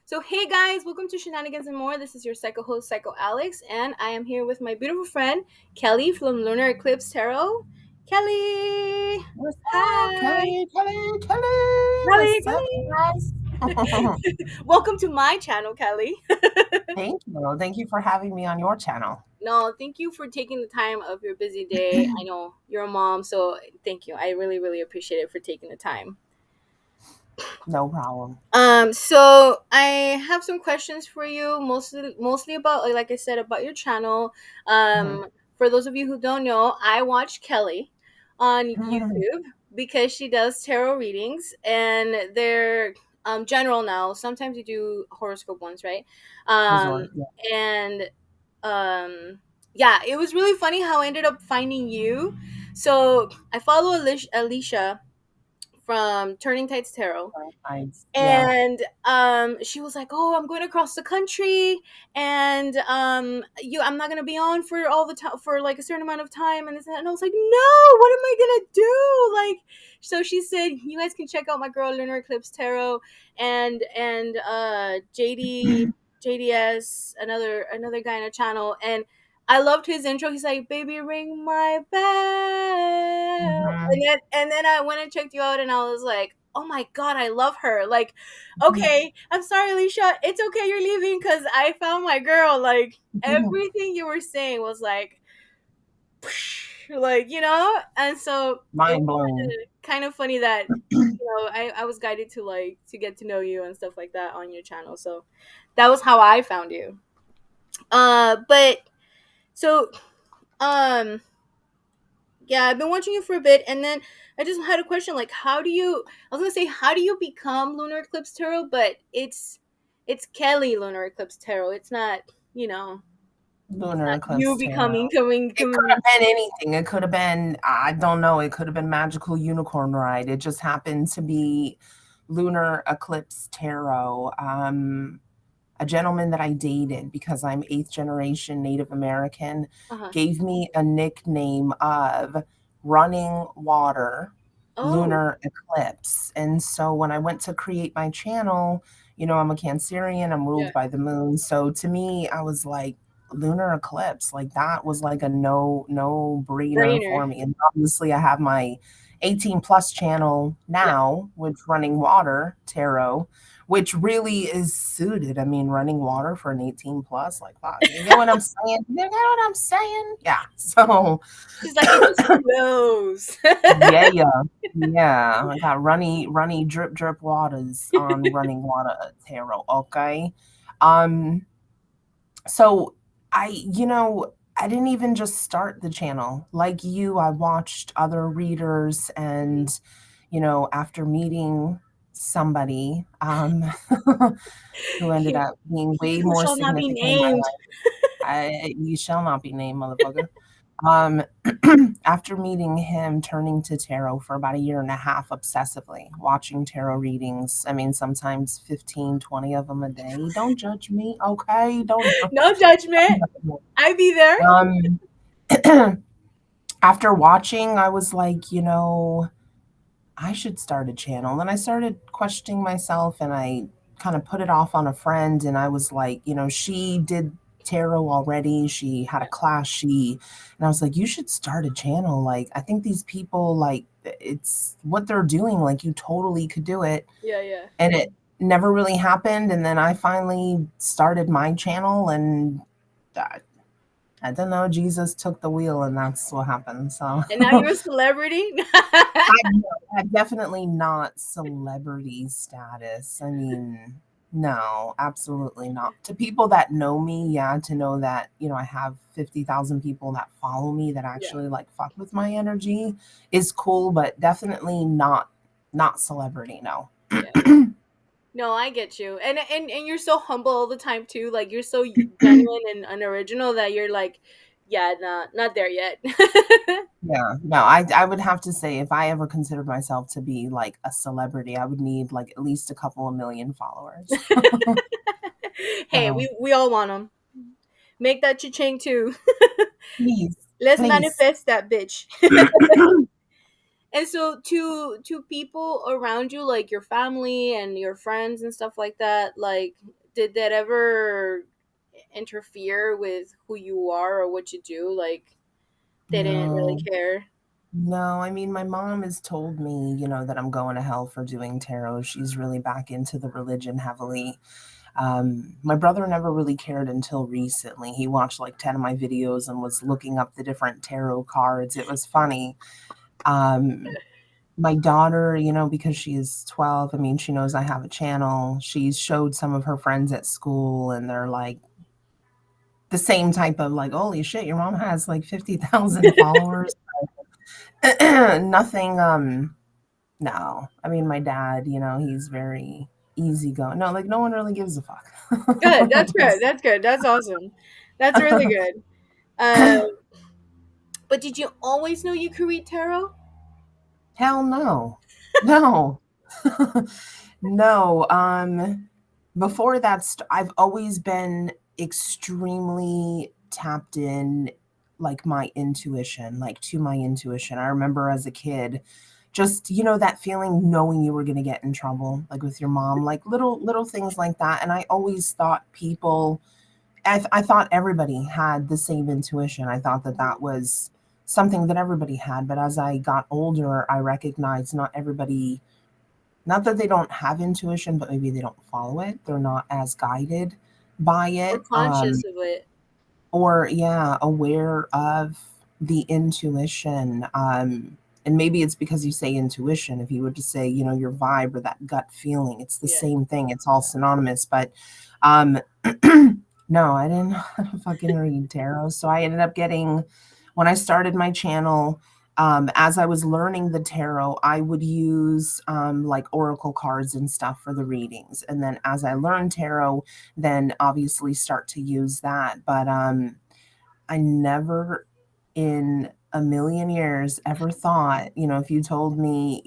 So, hey guys, welcome to Shenanigans and More. This is your psycho host, Psycho Alex, and I am here with my beautiful friend, Kelly from Lunar Eclipse Tarot. Kelly! What's up, Hi! Kelly? Kelly, What's up, guys? Kelly! Welcome to my channel, Kelly. Thank you. Thank you for having me on your channel. No, thank you for taking the time of your busy day. I know you're a mom, so thank you. I really, really appreciate it for taking the time. No problem. So I have some questions for you, mostly about like I said about your channel. Mhm. For those of you who don't know, I watch Kelly on YouTube because she does tarot readings and they're general now. Sometimes you do horoscope ones, right? Um Resort. Yeah. and yeah, it was really funny how I ended up finding you. So I follow Alicia from Turning Tides Tarot, Yeah. and she was like, "Oh, I'm going across the country, and I'm not gonna be on for all the time for like a certain amount of time." And I was like, "No, what am I gonna do?" Like, so she said, "You guys can check out my girl Lunar Eclipse Tarot and JDS, another guy on a channel." And I loved his intro. He's like, "Baby, ring my bell," Mhm. and then I went and checked you out, and I was like, oh my god, I love her. Like, okay, I'm sorry, Alicia. It's okay you're leaving because I found my girl. Like, everything you were saying was like, and so it Mind was blown. kind of funny that, I was guided to like to get to know you and stuff like that on your channel. So that was how I found you. But so, um, yeah, I've been watching you for a bit, and then I just had a question. Like, I was gonna say, how do you become Lunar Eclipse Tarot? But it's Kelly Lunar Eclipse Tarot. It's not, it's Lunar not Eclipse you Tarot. becoming coming It could coming. have been anything. It could have been, I don't know, it could have been Magical Unicorn Ride. It just happened to be Lunar Eclipse Tarot. A gentleman that I dated, because I'm eighth generation Native American, Uh huh. gave me a nickname of Running Water Oh, Lunar Eclipse. And so when I went to create my channel, I'm a Cancerian, I'm yeah, ruled by the moon. So to me, I was like, lunar eclipse, like that was like a no brainer brainer. for me. And obviously I have my 18 plus channel Yeah. now with Running Water Tarot, which really is suited. I mean, running water for an 18 plus, like, wow, you get what I'm saying? You get what I'm saying? Yeah. So, She's like, it just flows. yeah, yeah, yeah. I got runny, drip, drip waters on Running Water Tarot. Okay. Um, so I didn't even just start the channel. Like you, I watched other readers and, after meeting somebody who ended up being way Who more shall not be significant in my named. life. You shall not be named, motherfucker. Um, after meeting him, turning to tarot for about a year and a half obsessively, watching tarot readings. I mean, sometimes 15, 20 of them a day. Don't judge me, okay? Don't. No judgment. I be there. Um, after watching, I was like, I should start a channel. And I started questioning myself and I kind of put it off on a friend. And I was like, she did tarot already. She had a class. And I was like, you should start a channel. Like, I think these people, like, it's what they're doing. Like, you totally could do it. Yeah, yeah. And it never really happened. And then I finally started my channel and I don't know, Jesus took the wheel and that's what happened. So And now you're a celebrity. I'm definitely not celebrity status. I mean, no, absolutely not. To people that know me, yeah, to know that, I have 50,000 people that follow me that Yeah. actually like fuck with my energy is cool, but definitely not celebrity, no. Yeah. No, I get you. And you're so humble all the time too. Like you're so genuine and unoriginal that you're like, yeah, not there yet. Yeah, no, I would have to say if I ever considered myself to be like a celebrity, I would need like at least a couple of million followers. Hey, So we all want them. Make that cha-ching too. please, Let's please. manifest that bitch. And so to people around you, like your family and your friends and stuff like that, like did that ever interfere with who you are or what you do? Like they didn't really No. care. No, I mean, my mom has told me, that I'm going to hell for doing tarot. She's really back into the religion heavily. My brother never really cared until recently. He watched like 10 of my videos and was looking up the different tarot cards. It was funny. My daughter, because she is 12, I mean, she knows I have a channel. She's showed some of her friends at school, and they're like the same type of like, holy shit, your mom has like 50,000 followers. Nothing, no. I mean, my dad, he's very easygoing. No, like no one really gives a fuck. Good. That's good. That's good. That's awesome. That's really good. But did you always know you could read tarot? Hell no. No. No. Before that, I've always been extremely tapped in, like my intuition, like to my intuition. I remember as a kid, just that feeling knowing you were going to get in trouble, like with your mom, like little things like that. And I always thought I thought everybody had the same intuition. I thought that that was something that everybody had. But as I got older, I recognized not everybody, not that they don't have intuition, but maybe they don't follow it. They're not as guided by Or it. conscious of it? Or yeah, aware of the intuition. And maybe it's because you say intuition. If you were to say, your vibe or that gut feeling, it's the Yeah. same thing. It's all synonymous. But um, no, I didn't know how to fucking read tarot. So I ended up getting, when I started my channel, as I was learning the tarot, I would use like oracle cards and stuff for the readings. And then as I learned tarot, then obviously start to use that. But I never in a million years ever thought, if you told me,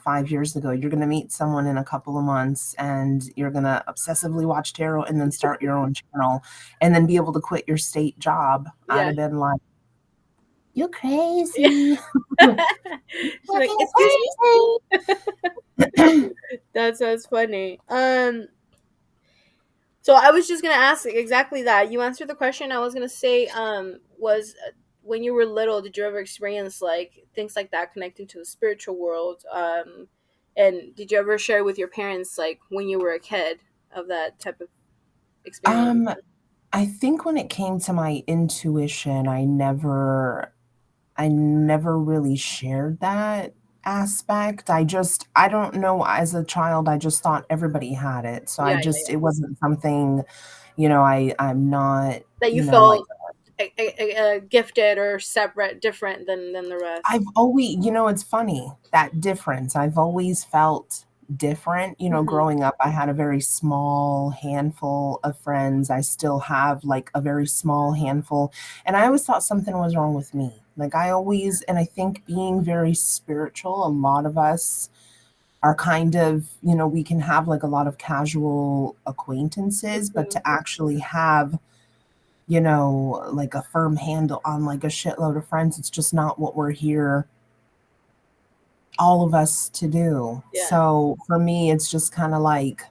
5 years ago, you're going to meet someone in a couple of months and you're going to obsessively watch tarot and then start your own channel and then be able to quit your state job, I'd Yeah. have been like, you're Yeah. crazy. She's like, Fucking excuse crazy. me. That's funny. So I was just gonna ask exactly that. You answered the question. I was gonna say, was when you were little, did you ever experience like things like that connecting to the spiritual world? And did you ever share with your parents like when you were a kid of that type of experience? um, I think when it came to my intuition, I never really shared that aspect. I don't know, as a child, I just thought everybody had it. So Yeah, yeah, it wasn't something, I'm not, that you like felt gifted or separate, different than the rest. I've always, it's funny, that difference. I've always felt different. Hmm. Growing up, I had a very small handful of friends. I still have like a very small handful. And I always thought something was wrong with me. Like and I think being very spiritual, a lot of us are kind of, we can have like a lot of casual acquaintances, but Hmm. to actually have, like a firm handle on like a shitload of friends, it's just not what we're here, all of us, to do. Yeah. So for me, it's just kind of like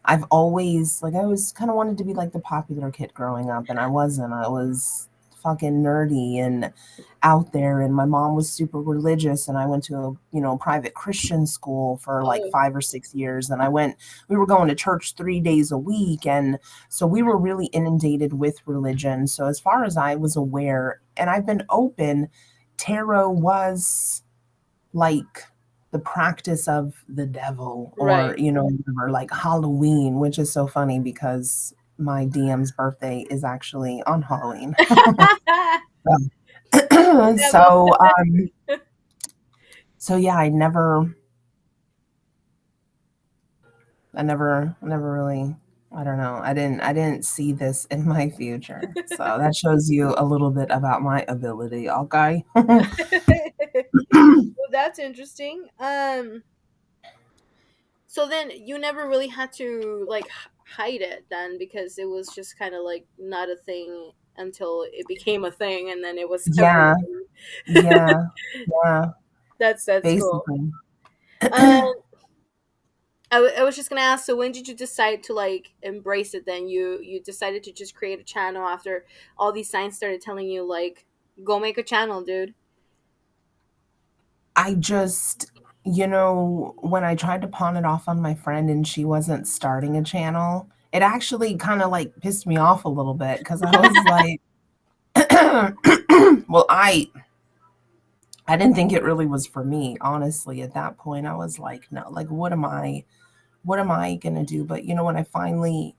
I always kind of wanted to be like the popular kid growing up, and I wasn't. I was fucking nerdy and out there, and my mom was super religious, and I went to a, private Christian school for like Oh, 5 or 6 years, and we were going to church 3 days a week, and so we were really inundated with religion. So as far as I was aware, and I've been open, tarot was like the practice of the devil, or right. or like Halloween, which is so funny because my DM's birthday is actually on Halloween. Devil. So yeah, I never really, I don't know, I didn't see this in my future. So that shows you a little bit about my ability, okay? Well, that's interesting. So then you never really had to like hide it then because it was just kind of like not a thing until it became a thing and then it was everywhere. Yeah, yeah, yeah. That's cool. basically. Um, I was just gonna ask. So when did you decide to like embrace it? Then you decided to just create a channel after all these signs started telling you like, go make a channel, dude. I just, when I tried to pawn it off on my friend and she wasn't starting a channel, it actually kind of like pissed me off a little bit because I was like, well, I didn't think it really was for me, honestly. At that point, I was like, no, like what am I gonna do? But when I finally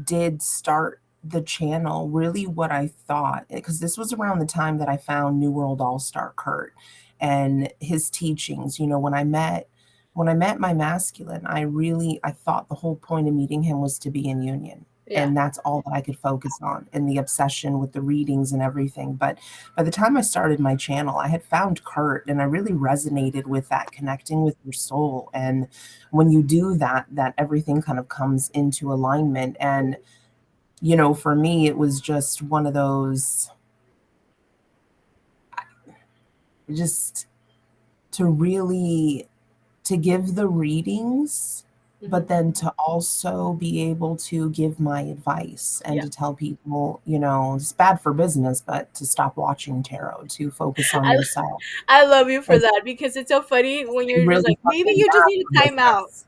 did start the channel, really what I thought, because this was around the time that I found New World All-Star Kurt and his teachings. When I met my masculine, I thought the whole point of meeting him was to be in union. Yeah, And that's all that I could focus on, and the obsession with the readings and everything. But by the time I started my channel, I had found Kurt and I really resonated with that, connecting with your soul. And when you do that, that everything kind of comes into alignment. And for me, it was just one of those, just to really to give the readings, hmm but then to also be able to give my advice and yeah. to tell people, it's bad for business, but to stop watching tarot, to focus on I yourself. I love you for And that because it's so funny when they you're just really like, maybe fucking you just bad need for to time out. business.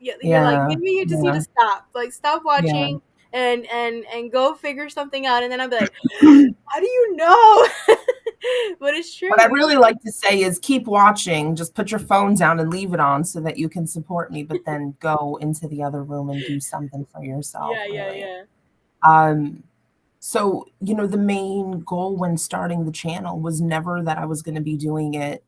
Yeah, you're like, Yeah, maybe you just need yeah, to stop. Like, stop yeah. watching and go figure something out. And then I'll be like, how do you know? But it's What I true. really like to say is keep watching. Just put your phone down and leave it on so that you can support me, but then go into the other room and do something for yourself, Yeah, yeah, really. yeah, Um, so, the main goal when starting the channel was never that I was going to be doing it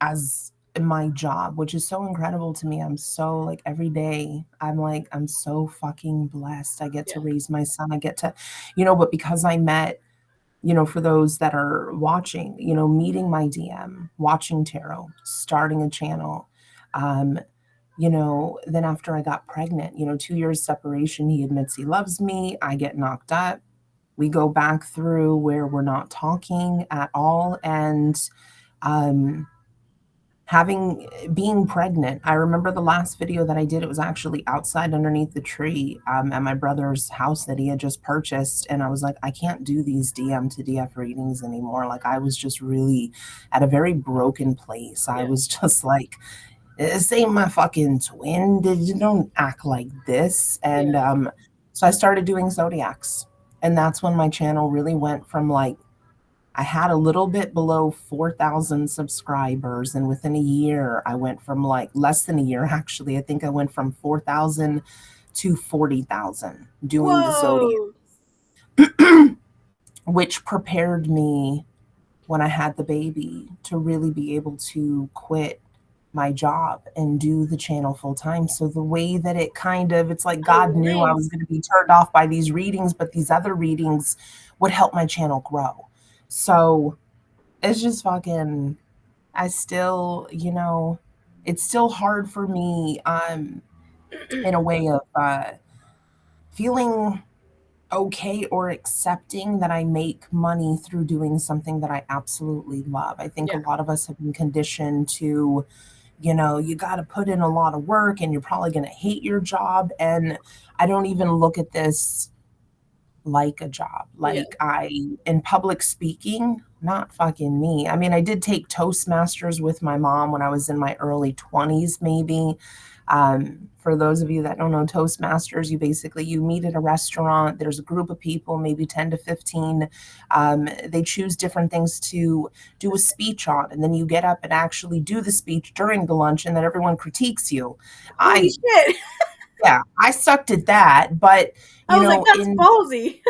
as my job, which is so incredible to me. I'm so like every day, I'm like, I'm so fucking blessed. I get to yeah, raise my son. I get to, but because I met, for those that are watching, meeting my DM, watching tarot, starting a channel. Um, then after I got pregnant, 2 years separation, he admits he loves me. I get knocked up. We go back through where we're not talking at all. And um, being pregnant, I remember the last video that I did, it was actually outside underneath the tree at my brother's house that he had just purchased. And I was like, I can't do these DM to DF readings anymore. Like, I was just really at a very broken place. I yeah, was just like, this ain't my fucking twin. You don't act like this. And yeah. so I started doing zodiacs. And that's when my channel really went from like, I had a little bit below 4,000 subscribers. And within a year, I went from like less than a year, actually. I think I went from 4,000 to 40,000 doing the zodiac, Whoa. which prepared me when I had the baby to really be able to quit my job and do the channel full time. So the way that it's like God knew I was Aligns. going to be turned off by these readings, but these other readings would help my channel grow. So it's just fucking, I still, it's still hard for me, in a way of feeling okay or accepting that I make money through doing something that I absolutely love. I think a Yeah, lot of us have been conditioned to, you got to put in a lot of work and you're probably going to hate your job. And I don't even look at this like a job. yeah, Like, in public speaking, not fucking me. I mean, I did take Toastmasters with my mom when I was in my early 20s, maybe. For those of you that don't know Toastmasters, you meet at a restaurant. There's a group of people, maybe 10 to 15. They choose different things to do a speech on, and then you get up and actually do the speech during the lunch, and then everyone critiques you. holy I shit. Yeah, I sucked at that, but I was like, that's in ballsy.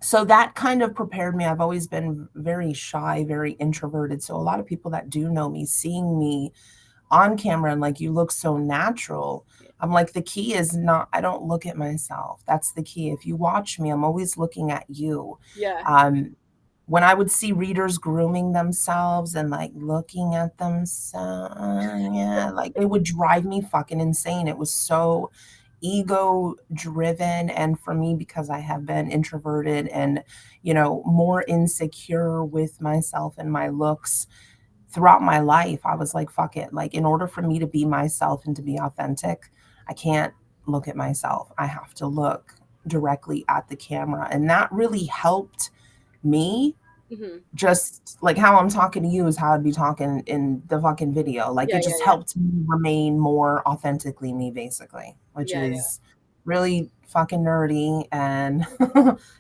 so that kind of prepared me. I've always been very shy, very introverted. So a lot of people that do know me, seeing me on camera and like, you look so natural. I'm like, the key is not, I don't look at myself. That's the key. If you watch me, I'm always looking at you. Yeah, Um, when I would see readers grooming themselves and like looking at themselves, yeah, like it would drive me fucking insane. It was so ego driven. And for me, because I have been introverted and, more insecure with myself and my looks, throughout my life, I was like, fuck it. Like, in order for me to be myself and to be authentic, I can't look at myself. I have to look directly at the camera. And that really helped me. Hmm. Just like how I'm talking to you is how I'd be talking in the fucking video. Like, Yeah, it yeah, just yeah, helped me remain more authentically me, basically, which yeah, yeah. is really fucking nerdy. And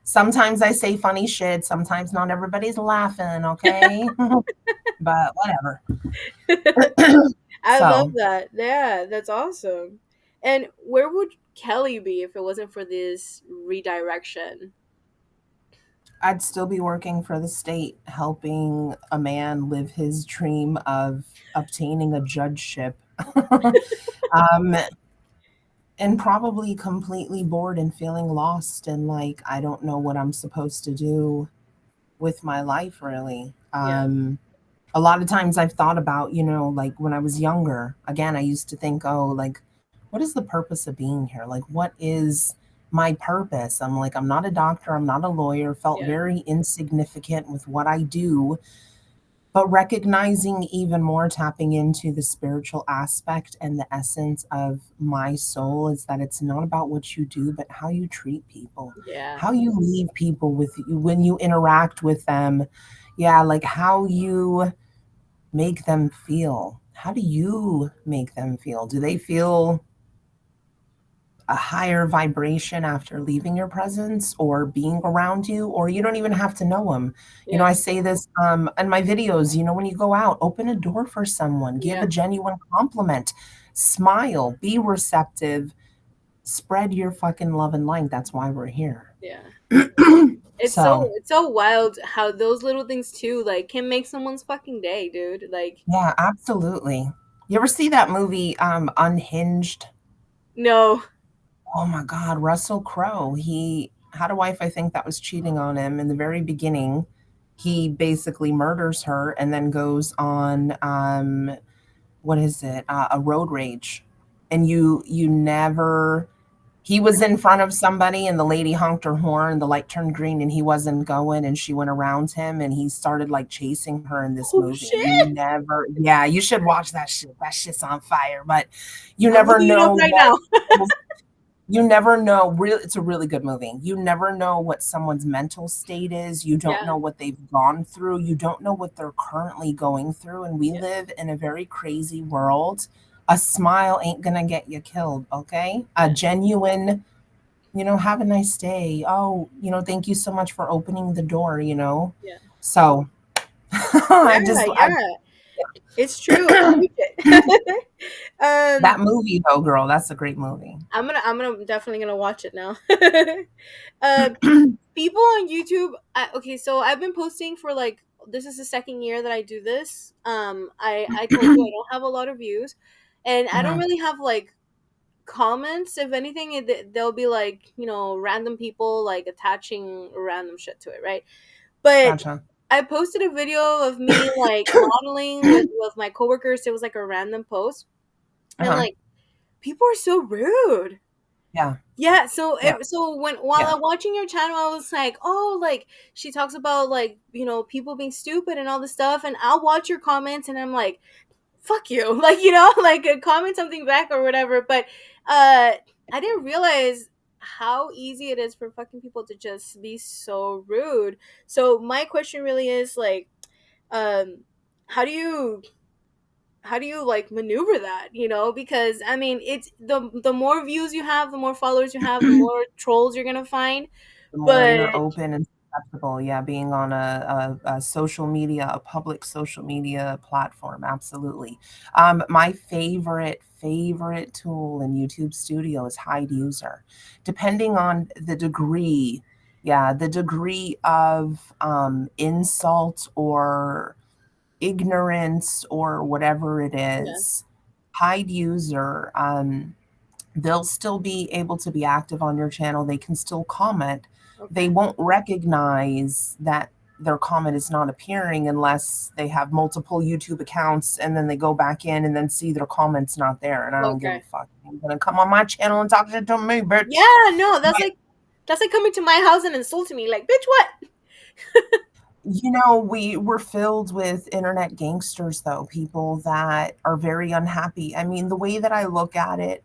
sometimes I say funny shit. Sometimes not everybody's laughing, okay? But whatever. I love So that. Yeah, that's awesome. And where would Kelly be if it wasn't for this redirection? I'd still be working for the state, helping a man live his dream of obtaining a judgeship. um, and probably completely bored and feeling lost and like I don't know what I'm supposed to do with my life, really. Yeah, A lot of times I've thought about, like when I was younger, again, I used to think, oh, like, what is the purpose of being here? Like, what is my purpose? I'm like, I'm not a doctor, I'm not a lawyer, felt yeah, very insignificant with what I do, but recognizing even more, tapping into the spiritual aspect and the essence of my soul is that it's not about what you do, but how you treat people, yeah, how you leave people with you when you interact with them. Yeah, like how you make them feel. How do you make them feel? Do they feel a higher vibration after leaving your presence or being around you, or you don't even have to know them? yeah, I say this in my videos, when you go out, open a door for someone, give yeah, a genuine compliment, smile, be receptive, spread your fucking love and light. That's why we're here. yeah. So, It's so wild how those little things too like can make someone's fucking day, dude. Like, yeah, absolutely. You ever see that movie, Unhinged? no. Oh my God, Russell Crowe. He had a wife, I think, that was cheating on him in the very beginning. He basically murders her and then goes on, what is it? A road rage. And you never, he was in front of somebody and the lady honked her horn, the light turned green and he wasn't going and she went around him and he started like chasing her in this Oh movie. And you shit. never, yeah, you should watch that shit. That shit's on fire. But you I'm never looking it up know right what now. you never know. Real, it's a really good movie. You never know what someone's mental state is. You don't Yeah, know what they've gone through. You don't know what they're currently going through. And we yeah, live in a very crazy world. A smile ain't gonna get you killed, okay? A yeah, genuine, have a nice day. Oh, thank you so much for opening the door. yeah. So Yeah, I yeah. It's true. Preach it. that um movie though, girl, that's a great movie. I'm definitely gonna watch it now. uh People on YouTube, okay, so I've been posting for like this is the second year that I do this. I told you I don't have a lot of views, and I don't Mhm. really have like comments. If anything, they'll be like random people like attaching random shit to it, right? But Gotcha. I posted a video of me like modeling with my coworkers. It was like a random post, and Uh-huh. like people are so rude. Yeah. Yeah, so Yeah. so while Yeah. I'm watching your channel, I was like, oh, like she talks about like people being stupid and all this stuff, and I'll watch your comments, and I'm like, fuck you, like like comment something back or whatever. But I didn't realize how easy it is for fucking people to just be so rude. So my question really is like, um, how do you like maneuver that, because I mean it's the more views you have, the more followers you have, the more trolls you're gonna find. The more But you're open and susceptible, yeah, being on a social media, a public social media platform, absolutely. My favorite tool in YouTube Studio is hide user. Depending on the degree, yeah, the degree of insult or ignorance or whatever it yeah, is, hide user. They'll still be able to be active on your channel. They can still comment. They okay, won't recognize that their comment is not appearing unless they have multiple YouTube accounts and then they go back in and then see their comments not there. And I don't give a okay. fuck. You're gonna come on my channel and talk shit to me, bitch. Yeah, no, But that's like coming to my house and insulting me, like, bitch, what? we're filled with internet gangsters, though, people that are very unhappy. I mean, the way that I look at it,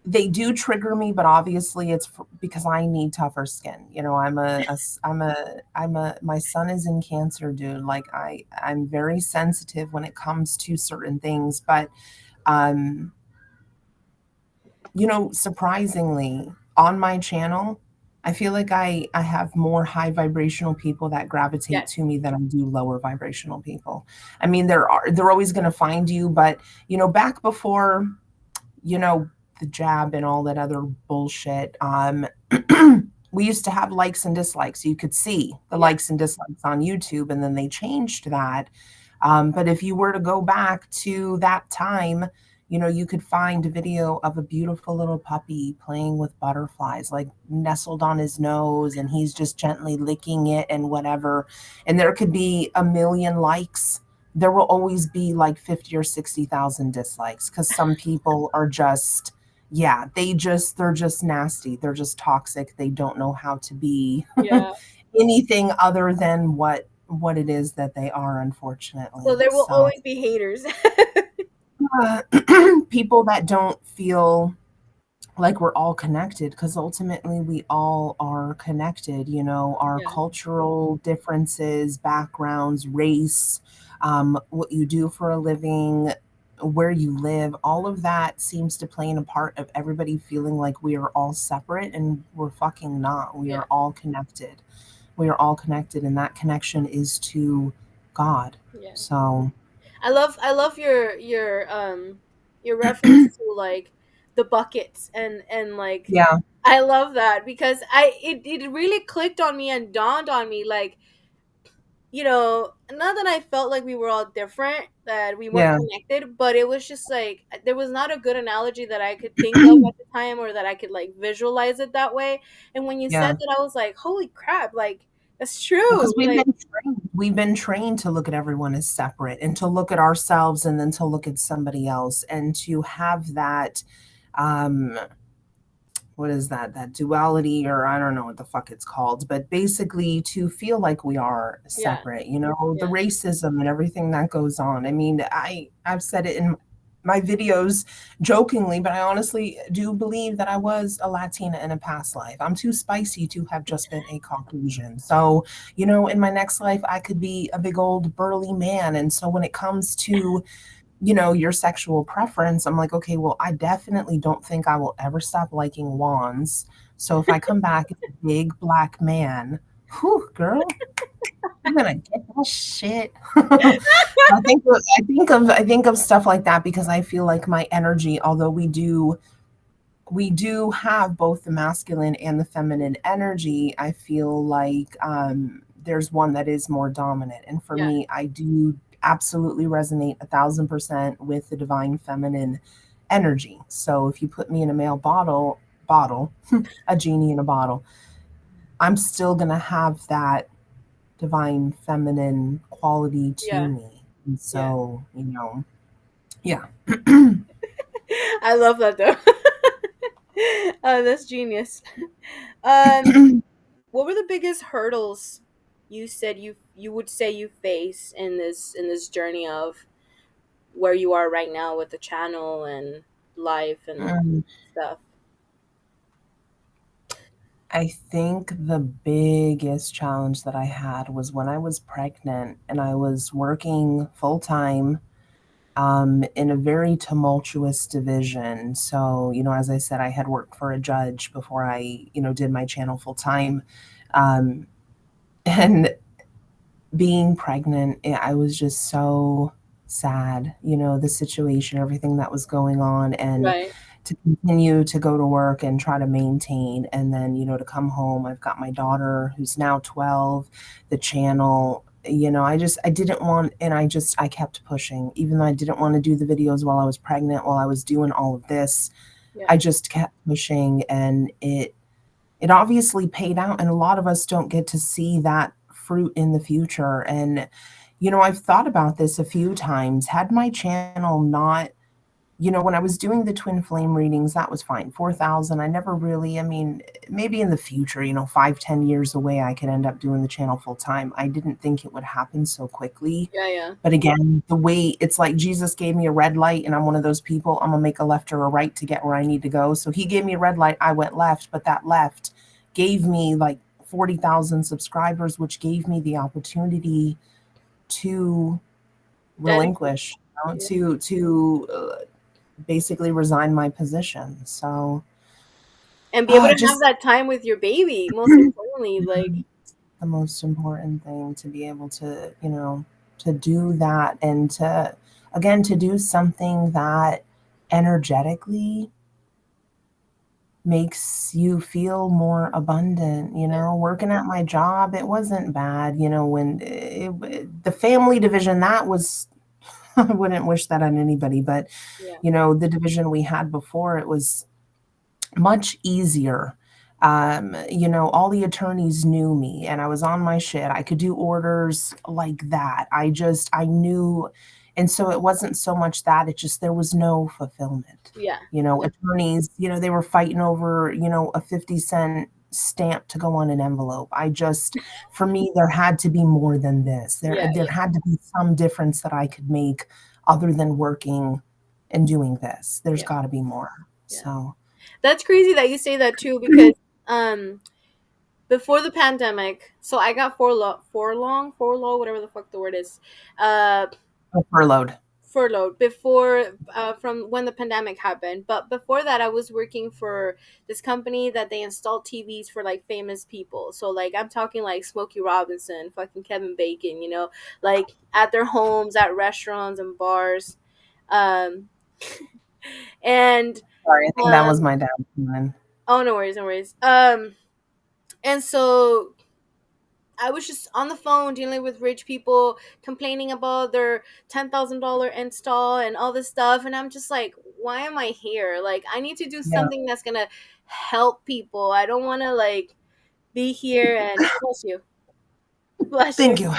they do trigger me, but obviously it's because I need tougher skin. My son is in cancer, dude. Like I'm very sensitive when it comes to certain things, but um, surprisingly, on my channel, I feel like I have more high vibrational people that gravitate Yes. to me than I do lower vibrational people. I mean, they're always going to find you, but back before, you know, the jab and all that other bullshit, we used to have likes and dislikes. You could see the Yeah. likes and dislikes on YouTube, and then they changed that. But if you were to go back to that time, you could find a video of a beautiful little puppy playing with butterflies, like nestled on his nose, and he's just gently licking it and whatever. And there could be a million likes. There will always be like 50 or 60,000 dislikes because some people are just, yeah, they're just nasty. They're just toxic. They don't know how to be Yeah. anything other than what it is that they are, So unfortunately. there will So always be haters. uh, people that don't feel like we're all connected, because ultimately we all are connected, our Yeah. cultural differences, backgrounds, race, what you do for a living, where you live, all of that seems to play in a part of everybody feeling like we are all separate, and we're fucking not. We Yeah. are all connected. We are all connected, and that connection is to God. Yeah. So I love your reference to like the buckets and like yeah, I love that because it really clicked on me and dawned on me like not that I felt like we were all different, that we weren't yeah. connected, but it was just like there was not a good analogy that I could think of at the time or that I could like visualize it that way. And when you said Yeah. that, I was like, holy crap, like that's Well, true. because we've Like, been trained. We've been trained to look at everyone as separate and to look at ourselves and then to look at somebody else and to have that um what is that? That duality, or I don't know what the fuck it's called, but basically to feel like we are yeah, separate, the yeah, racism and everything that goes on. I mean, I've said it in my videos jokingly, but I honestly do believe that I was a Latina in a past life. I'm too spicy to have just been a Caucasian. So, in my next life, I could be a big old burly man. And so when it comes to your sexual preference, I'm like, okay, well, I definitely don't think I will ever stop liking wands. So if I come back as a big black man, whew, girl, I'm gonna get that shit. I think of stuff like that because I feel like my energy, although we do have both the masculine and the feminine energy, I feel like there's one that is more dominant. And for yeah, me, I do absolutely resonate 1,000% with the divine feminine energy. So if you put me in a male bottle, a genie in a bottle, I'm still going to have that divine feminine quality to yeah, me. And yeah. so, yeah. I love that though. That's genius. Um, what were the biggest hurdles you said you would say you face in this journey of where you are right now with the channel and life and Um, stuff? I think the biggest challenge that I had was when I was pregnant and I was working full time in a very tumultuous division. So, as I said, I had worked for a judge before I, did my channel full time. Um, and being pregnant, I was just so sad, the situation, everything that was going on, and Right. to continue to go to work and try to maintain. And then, to come home. I've got my daughter who's now 12, the channel. I didn't want, and I kept pushing, even though I didn't want to do the videos while I was pregnant, while I was doing all of this. Yeah. I just kept pushing, and it obviously paid out, and a lot of us don't get to see that fruit in the future. And I've thought about this a few times. Had my channel not when I was doing the twin flame readings, that was fine. 4,000. I never really, I mean, maybe in the future, 5, 10 years away, I could end up doing the channel full time. I didn't think it would happen so quickly. Yeah, yeah, But again, the way it's like Jesus gave me a red light, and I'm one of those people, I'm going to make a left or a right to get where I need to go. So he gave me a red light, I went left, but that left gave me like 40,000 subscribers, which gave me the opportunity to dedicate. relinquish, Yeah. to basically resign my position. So And be able to have just that time with your baby, most importantly. Like, the most important thing to be able to, to do that, and to, again, to do something that energetically makes you feel more abundant. yeah, Working at my job, it wasn't bad. When the family division, that was, I wouldn't wish that on anybody, but yeah, the division we had before, it was much easier. All the attorneys knew me, and I was on my shit. I could do orders like that. I knew. And so it wasn't so much that, it just, there was no fulfillment. yeah, Attorneys, they were fighting over, a 50-cent stamp to go on an envelope. For me, there had to be more than this. yeah, There yeah, had to be some difference that I could make other than working and doing this. There's yeah, got to be more. yeah. So, That's crazy that you say that too, because um before the pandemic, so I got furlough, whatever the fuck the word is, uh, furloughed. furloughed before from when the pandemic happened. But before that, I was working for this company that they installed TVs for like famous people. So like I'm talking like Smokey Robinson, fucking Kevin Bacon, like at their homes, at restaurants and bars, um, and Sorry, I think that was um, my dad's one. oh no worries, no worries. And so I was just on the phone dealing with rich people complaining about their $10,000 install and all this stuff. And I'm just like, why am I here? Like, I need to do Yeah. something that's going to help people. I don't want to, like, be here and bless you. Bless you. Thank you.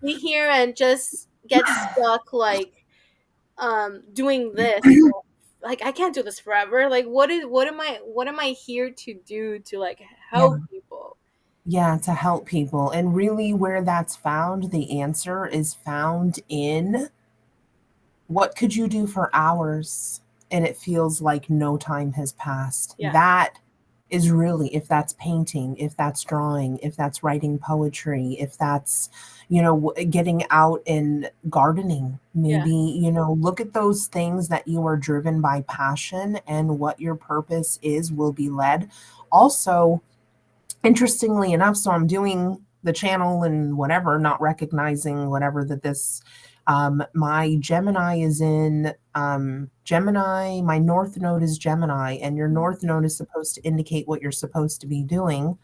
Be here and just get stuck, like, doing this. Like, I can't do this forever. Like, what am I here to do to, like, Yeah. help people? Yeah, to help people. And really, where that's found, the answer is found in what could you do for hours and it feels like no time has passed. Yeah. That is really, if that's painting, if that's drawing, if that's writing poetry, if that's, getting out and gardening, Yeah. maybe, look at those things that you are driven by passion, and what your purpose is will be led. Also, interestingly enough, so I'm doing the channel and whatever, not recognizing whatever that this, my Gemini is in, Gemini, my North Node is Gemini, and your North Node is supposed to indicate what you're supposed to be doing.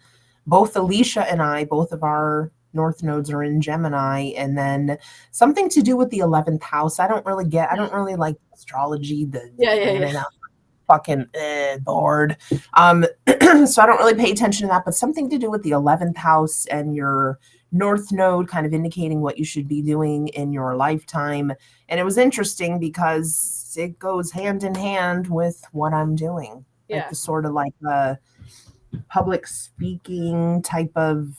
Both Alicia and I, both of our North Nodes are in Gemini, and then something to do with the 11th house. I don't really like astrology, Yeah. Yeah. in Yeah. and out, fucking bored. So I don't really pay attention to that, but something to do with the 11th house and your North Node, kind of indicating what you should be doing in your lifetime. And it was interesting because it goes hand in hand with what I'm doing, like Yeah. the sort of like the public speaking type of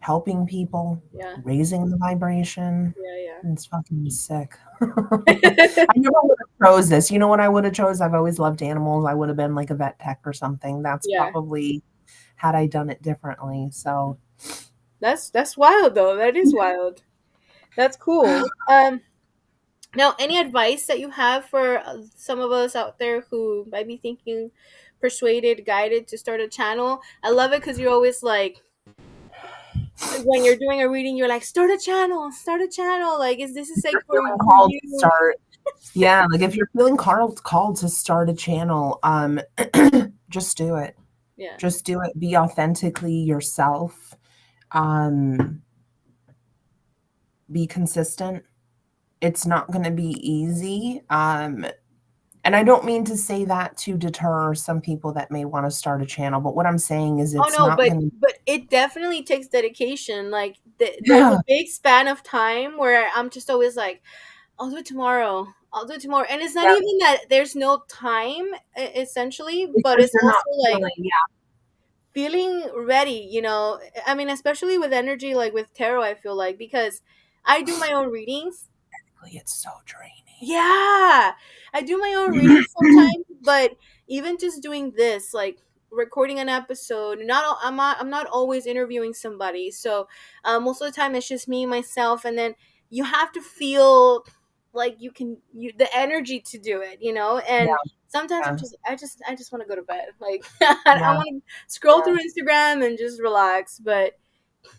helping people, Yeah. raising the vibration. Yeah. It's fucking sick. Yeah. I never would have chose this. You know what I would have chose? I've always loved animals. I would have been like a vet tech or something. That's Yeah. probably had I done it differently. So That's wild though. That is wild. That's cool. Now any advice that you have for some of us out there who might be thinking, persuaded, guided to start a channel? I love it cuz you're always like when you're doing a reading you're like start a channel, start a channel. Like is this is like feeling for called to you. start. Yeah, like if you're feeling called to start a channel, just do it. Yeah. Just do it. Be authentically yourself. Um, be consistent. It's not going to be easy. And I don't mean to say that to deter some people that may want to start a channel, but what I'm saying is Oh it's no, not but going to. but it definitely takes dedication. Like there's a Yeah. big span of time where I'm just always like I'll do it tomorrow. I'll do it tomorrow. And it's not Yep. even that there's no time, essentially, It's but just it's you're not also like feeling, yeah, feeling ready, you know. I mean, especially with energy, like with tarot, I feel like, because I do my own readings. it's so draining. Yeah, I do my own readings sometimes, but even just doing this, like recording an episode, I'm not always interviewing somebody. So most of the time it's just me myself, and then you have to feel like you the energy to do it, you know. Yeah, And sometimes yeah, I just want to go to bed. Like I yeah. want to scroll Yeah. through Instagram and just relax. But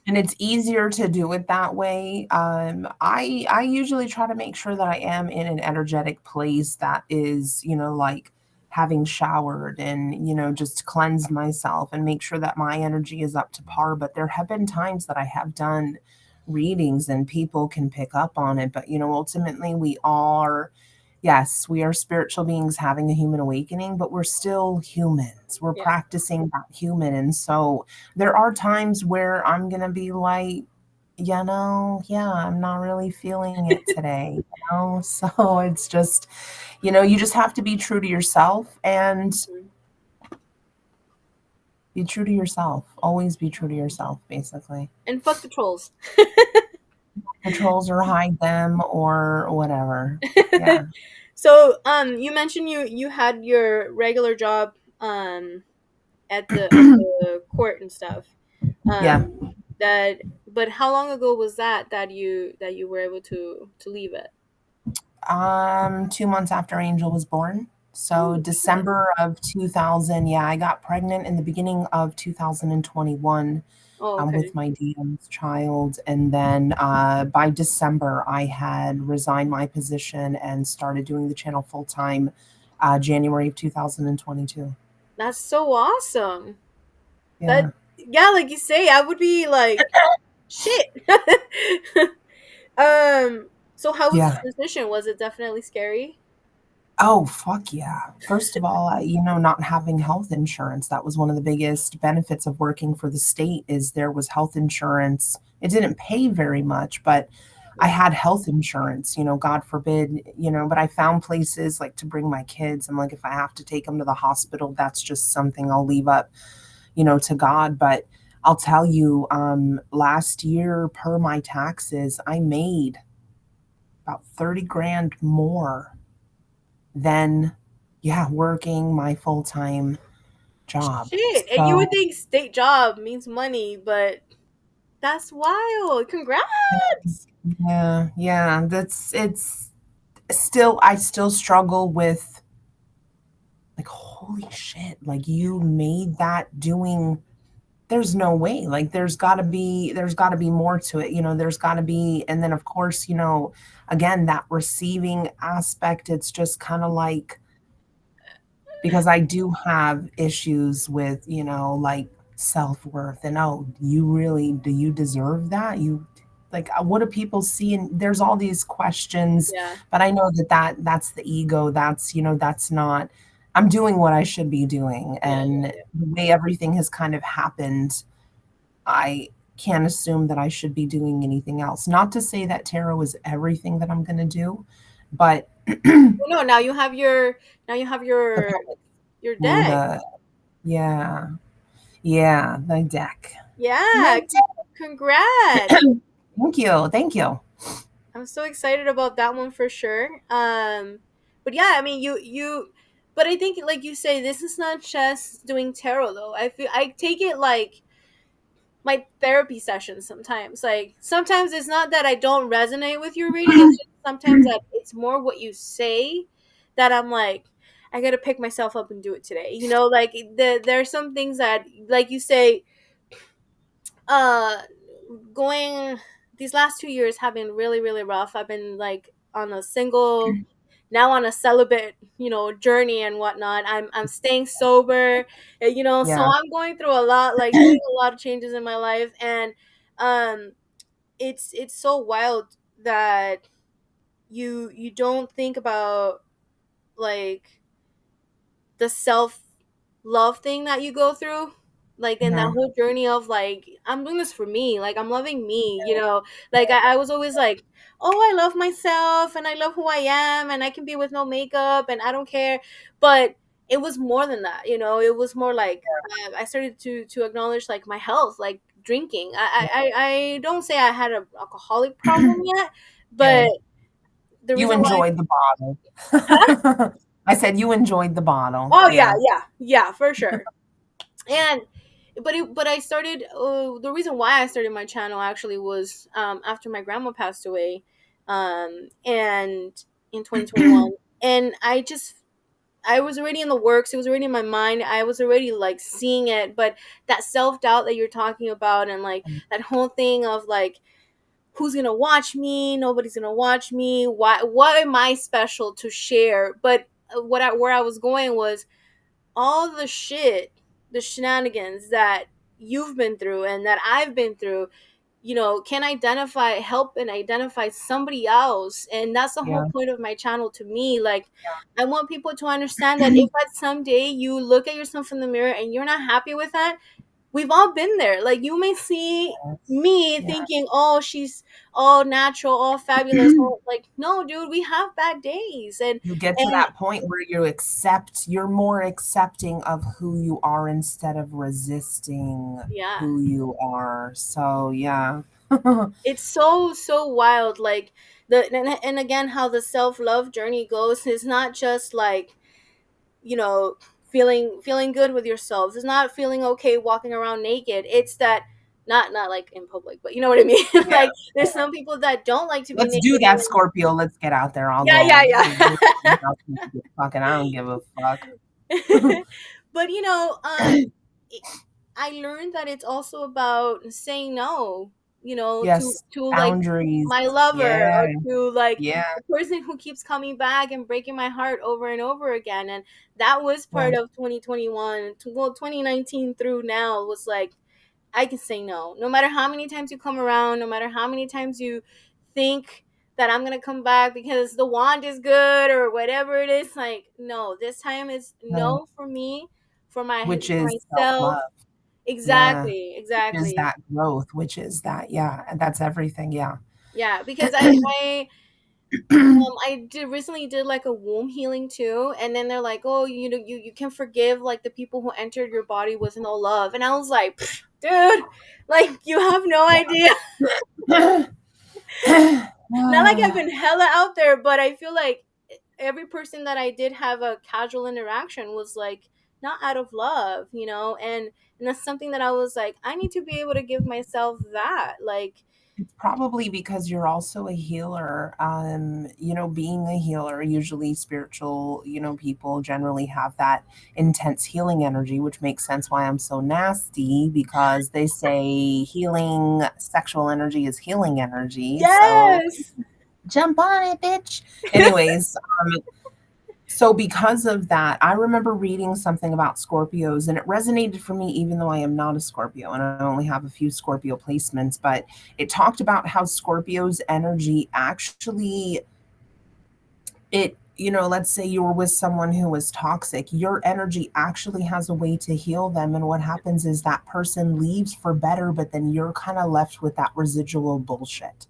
And it's easier to do it that way. I usually try to make sure that I am in an energetic place that is, like having showered and, just cleansed myself and make sure that my energy is up to par. But there have been times that I have done readings and people can pick up on it. But, ultimately we are, yes, we are spiritual beings having a human awakening, but we're still humans. We're yeah, practicing that human. And so there are times where I'm going to be like, yeah, I'm not really feeling it today, you know? So it's just, you just have to be true to yourself and be true to yourself. Always be true to yourself, basically. and fuck the trolls. The trolls or hide them or whatever. Yeah. So, you mentioned you had your regular job at the court and stuff. Yeah. Um, that but how long ago was that you were able to leave it? 2 months after Angel was born. So Oh shit! December of 2000, yeah, I got pregnant in the beginning of 2021 Oh okay, with my DM's child. And then by December, I had resigned my position and started doing the channel full time January of 2022. that's so awesome. That Yeah. yeah, like you say, I would be like shit. So how was the Yeah. transition? Was it definitely scary? Oh, fuck yeah. First of all, not having health insurance, that was one of the biggest benefits of working for the state is there was health insurance. It didn't pay very much, but I Yeah, had health insurance, God forbid, but I found places like to bring my kids. I'm like, if I have to take them to the hospital, that's just something I'll leave up, to God. But I'll tell you, last year per my taxes, I made about 30 grand more than, yeah, working my full-time job. shit. And you would So think state job means money, but that's wild. Congrats. yeah, yeah, it's still, I still struggle with like, holy shit, like you made that doing, there's no way, like there's gotta be more to it, there's gotta be, and then of course, again, that receiving aspect, it's just kind of like, because I do have issues with, like self-worth and, oh, do you deserve that? Like, what do people see? And there's all these questions, Yeah. but I know that's the ego. That's not, I'm doing what I should be doing. Yeah, And yeah, the way everything has kind of happened, I can't assume that I should be doing anything else. Not to say that tarot is everything that I'm going to do, but well, no, now you have your deck. the, yeah. Yeah, the deck. Yeah, The deck. congrats. Thank you. Thank you. I'm so excited about that one for sure. But yeah, I mean, but I think, like you say, this is not just doing tarot though. I take it like my therapy sessions sometimes. Like sometimes it's not that I don't resonate with your reading. It's just sometimes that it's more what you say that I'm like, I gotta pick myself up and do it today. You know, like there are some things that, like you say, uh going these last 2 years have been really really rough. I've been like on a single, now on a celibate, journey and whatnot. I'm staying sober, so Yeah. I'm going through a lot, like doing a lot of changes in my life. And um it's so wild that you don't think about like the self love thing that you go through. like in that Yeah. whole journey of like I'm doing this for me, like I'm loving me, you know. Like I was always like, oh, I love myself and I love who I am and I can be with no makeup and I don't care. But it was more than that, you know. It was more like I started to acknowledge like my health, like drinking. I don't say I had a alcoholic problem yet, Yeah. but the You reason why. enjoyed the bottle. I said you enjoyed the bottle. Oh yeah, Yeah. yeah, for sure. And but I started the reason why I started my channel actually was after my grandma passed away, and in 2021, and I was already in the works. It was already in my mind. I was already like seeing it, but that self doubt that you're talking about, and like that whole thing of like, who's gonna watch me? Nobody's gonna watch me. Why? What am I special to share? But where I was going was all the shit, the shenanigans that you've been through and that I've been through, you know, can identify, help and identify somebody else. And that's the whole Yeah. point of my channel to me. Like, I want people to understand that if at some day you look at yourself in the mirror and you're not happy with that, we've all been there. Like, you may see Yes. me Yeah. thinking, oh, she's all natural, all fabulous. All, like, no, dude, we have bad days. You get to And that point where you're more accepting of who you are instead of resisting yeah, who you are. So, yeah. it's so wild, like and again how the self-love journey goes is not just like, you know, feeling good with yourselves. It's not feeling okay walking around naked. It's that, not like in public, but you know what I mean. Yeah. Like there's some people that don't like to be Let's naked do that, even. Scorpio. Let's get out there. I'll Yeah, yeah, go. yeah. Fucking, I don't give a fuck. But you know, it- I learned that it's also about saying no, you know, Yes. to like Boundaries. my lover, Yeah. or to like Yeah. the person who keeps coming back and breaking my heart over and over again. And that was Yeah. part of 2021 to, well, 2019 through now was like, I can say no. No matter how many times you come around, no matter how many times you think that I'm gonna come back because the wand is good or whatever it is, like, no, this time is No. no for me, Which for is self myself. love. Yeah. Exactly, Which is exactly. that growth, which is that, yeah. And that's everything. Yeah. Yeah, because I did recently did like a womb healing too, and then they're like, oh, you know, you can forgive like the people who entered your body with no love, and I was like, "Pfft, dude, like you have no idea." Not like I've been hella out there, but I feel like every person that I did have a casual interaction was like not out of love, you know, and that's something that I was like, I need to be able to give myself that, like, It's probably because you're also a healer. Being a healer, usually spiritual, people generally have that intense healing energy, which makes sense why I'm so nasty because they say healing sexual energy is healing energy. So yes, jump on it, bitch. Anyways, so because of that, I remember reading something about Scorpios and it resonated for me, even though I am not a Scorpio and I only have a few Scorpio placements, but it talked about how Scorpio's energy actually, let's say you were with someone who was toxic, your energy actually has a way to heal them. And what happens is that person leaves for better, but then you're kind of left with that residual bullshit.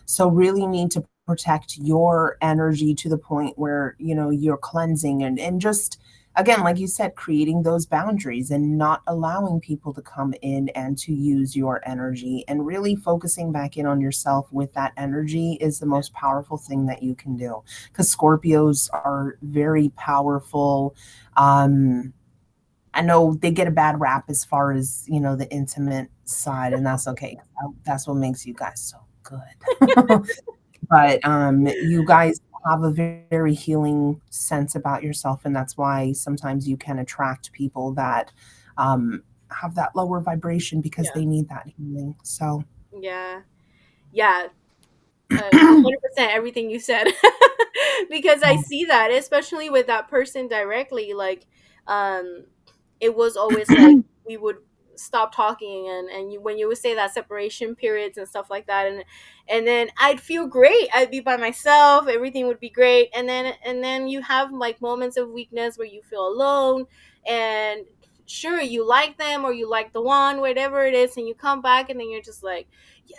So really need to protect your energy to the point where, you're cleansing and just, again, like you said, creating those boundaries and not allowing people to come in and to use your energy and really focusing back in on yourself with that energy is the most powerful thing that you can do. Because Scorpios are very powerful. I know they get a bad rap as far as, the intimate side, and that's okay. That's what makes you guys so good. But you guys have a very healing sense about yourself, and that's why sometimes you can attract people that have that lower vibration because yeah, they need that healing. So, yeah, yeah. 100% everything you said. Because I see that, especially with that person directly, like, um it was always like we would stop talking, and when you would say that separation periods and stuff like that, and then I'd feel great, I'd be by myself, everything would be great, and then you have like moments of weakness where you feel alone, and sure, you like them or you like the one, whatever it is, and you come back and then you're just like,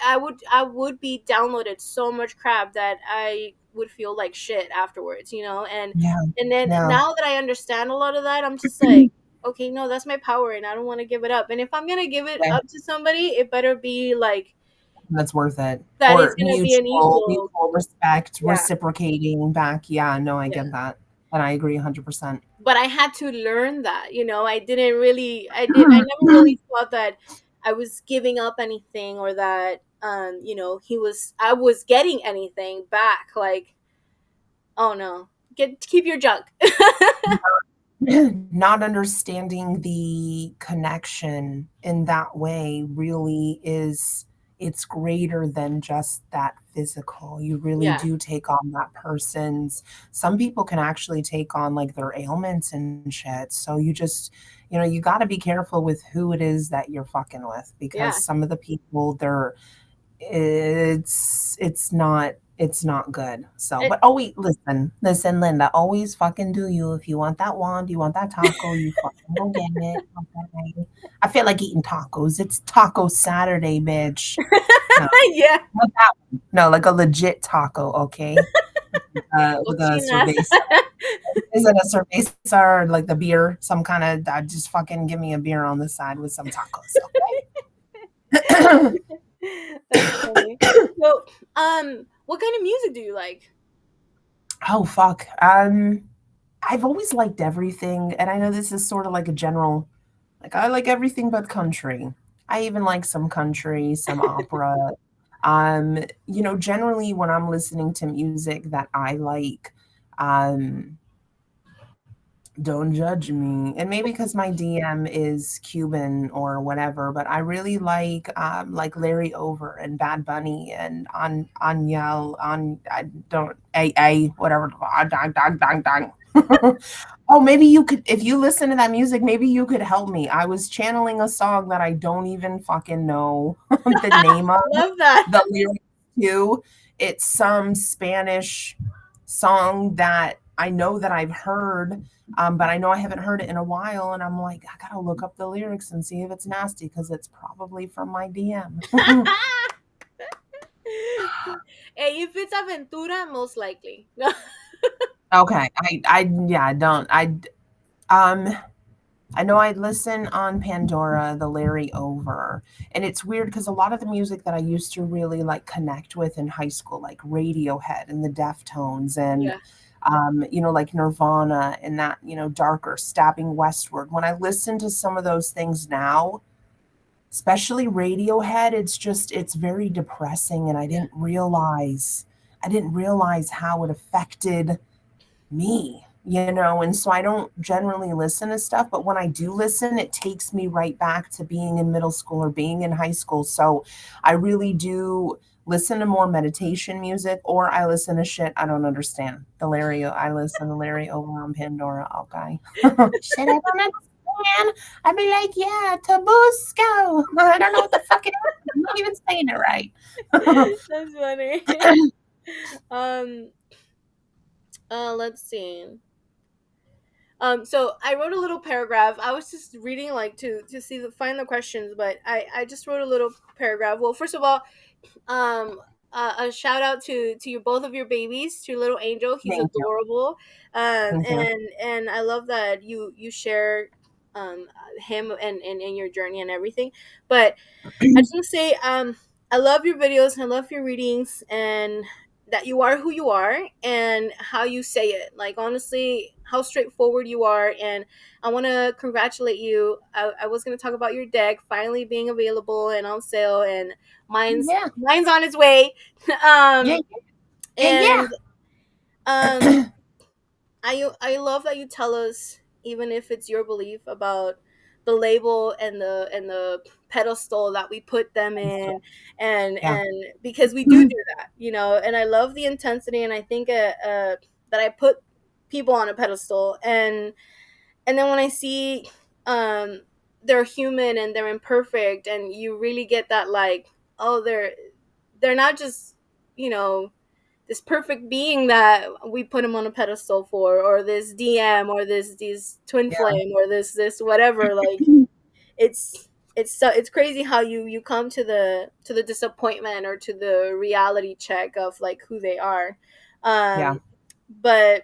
I would be downloaded so much crap that I would feel like shit afterwards, Yeah. and then Yeah. now that I understand a lot of that, I'm just like, okay, no, that's my power and I don't want to give it up. And if I'm gonna give it Okay. up to somebody, it better be like That's worth it. that it's Or gonna be an equal. mutual respect, Yeah, reciprocating back. Yeah, no, I get yeah. that. And I agree 100%. But I had to learn that, I didn't really, I never really thought that I was giving up anything, or that I was getting anything back. Like, oh no, keep your junk. Not understanding the connection in that way really is, it's greater than just that physical. You really Yeah, do take on that person's, some people can actually take on like their ailments and shit. So you just, you got to be careful with who it is that you're fucking with, because yeah. some of the people, it's not good. So, And but oh wait, listen, Linda, always fucking do you. If you want that wand, you want that taco, you fucking go get it. Okay. I feel like eating tacos. It's Taco Saturday, bitch. No, yeah, not that one. No, like a legit taco, okay? With a cochinas. cerveza. Is it a cerveza or like the beer? Some kind of, just fucking give me a beer on the side with some tacos, okay? That's funny. So, what kind of music do you like? Oh fuck. I've always liked everything, and I know this is sort of like a general, like I like everything but country. I even like some country, some opera. Generally when I'm listening to music that I like, um, don't judge me. And maybe because my DM is Cuban or whatever, but I really like Larry Over and Bad Bunny and Anyel on I don't a whatever dang, dang, dang, dang. Oh, maybe you could, if you listen to that music, maybe you could help me. I was channeling a song that I don't even fucking know the name of, Love that. the lyrics to. It's some Spanish song that I know that I've heard, but I know I haven't heard it in a while, and I'm like, I gotta look up the lyrics and see if it's nasty because it's probably from my DM. Hey, if it's Aventura, most likely. No. Okay, yeah, I don't, um, I know I listen on Pandora, the Larry Over, and it's weird because a lot of the music that I used to really like connect with in high school, like Radiohead and the Deftones, and Yeah, like Nirvana and that, darker stabbing westward. When I listen to some of those things now, especially Radiohead, it's very depressing, and yeah, I didn't realize how it affected me, and so I don't generally listen to stuff, but when I do listen, it takes me right back to being in middle school or being in high school. So I really do listen to more meditation music, or I listen to shit I don't understand. I listen to Larry over on Pandora. Okay. Shit I don't understand. I'd be like, yeah, Tabusco. I don't know what the fuck it is. I'm not even saying it right. that's funny. um, let's see. So I wrote a little paragraph. I was just reading, like, to see find the questions, but I just wrote a little paragraph. Well, first of all, um a shout out to your both of your babies, to your little angel. He's Thank you. adorable. Thank you. And I love that you share him and your journey and everything. But I just want to say, I love your videos and I love your readings, and that you are who you are and how you say it. Like, honestly, how straightforward you are. And I want to congratulate you. I was going to talk about your deck finally being available and on sale, and Yeah. mine's on its way. Yeah. um, Yeah. Yeah. and um, I love that you tell us, even if it's your belief, about the label and the pedestal that we put them in, Yeah. and because we do that, and I love the intensity, and I think that I put people on a pedestal, and then when I see um they're human and they're imperfect, and you really get that, like, oh, they're not just, you know this perfect being that we put him on a pedestal for, or this DM, or this twin Yeah. flame, or this whatever. Like, it's crazy how you come to the disappointment or to the reality check of like who they are. Yeah. But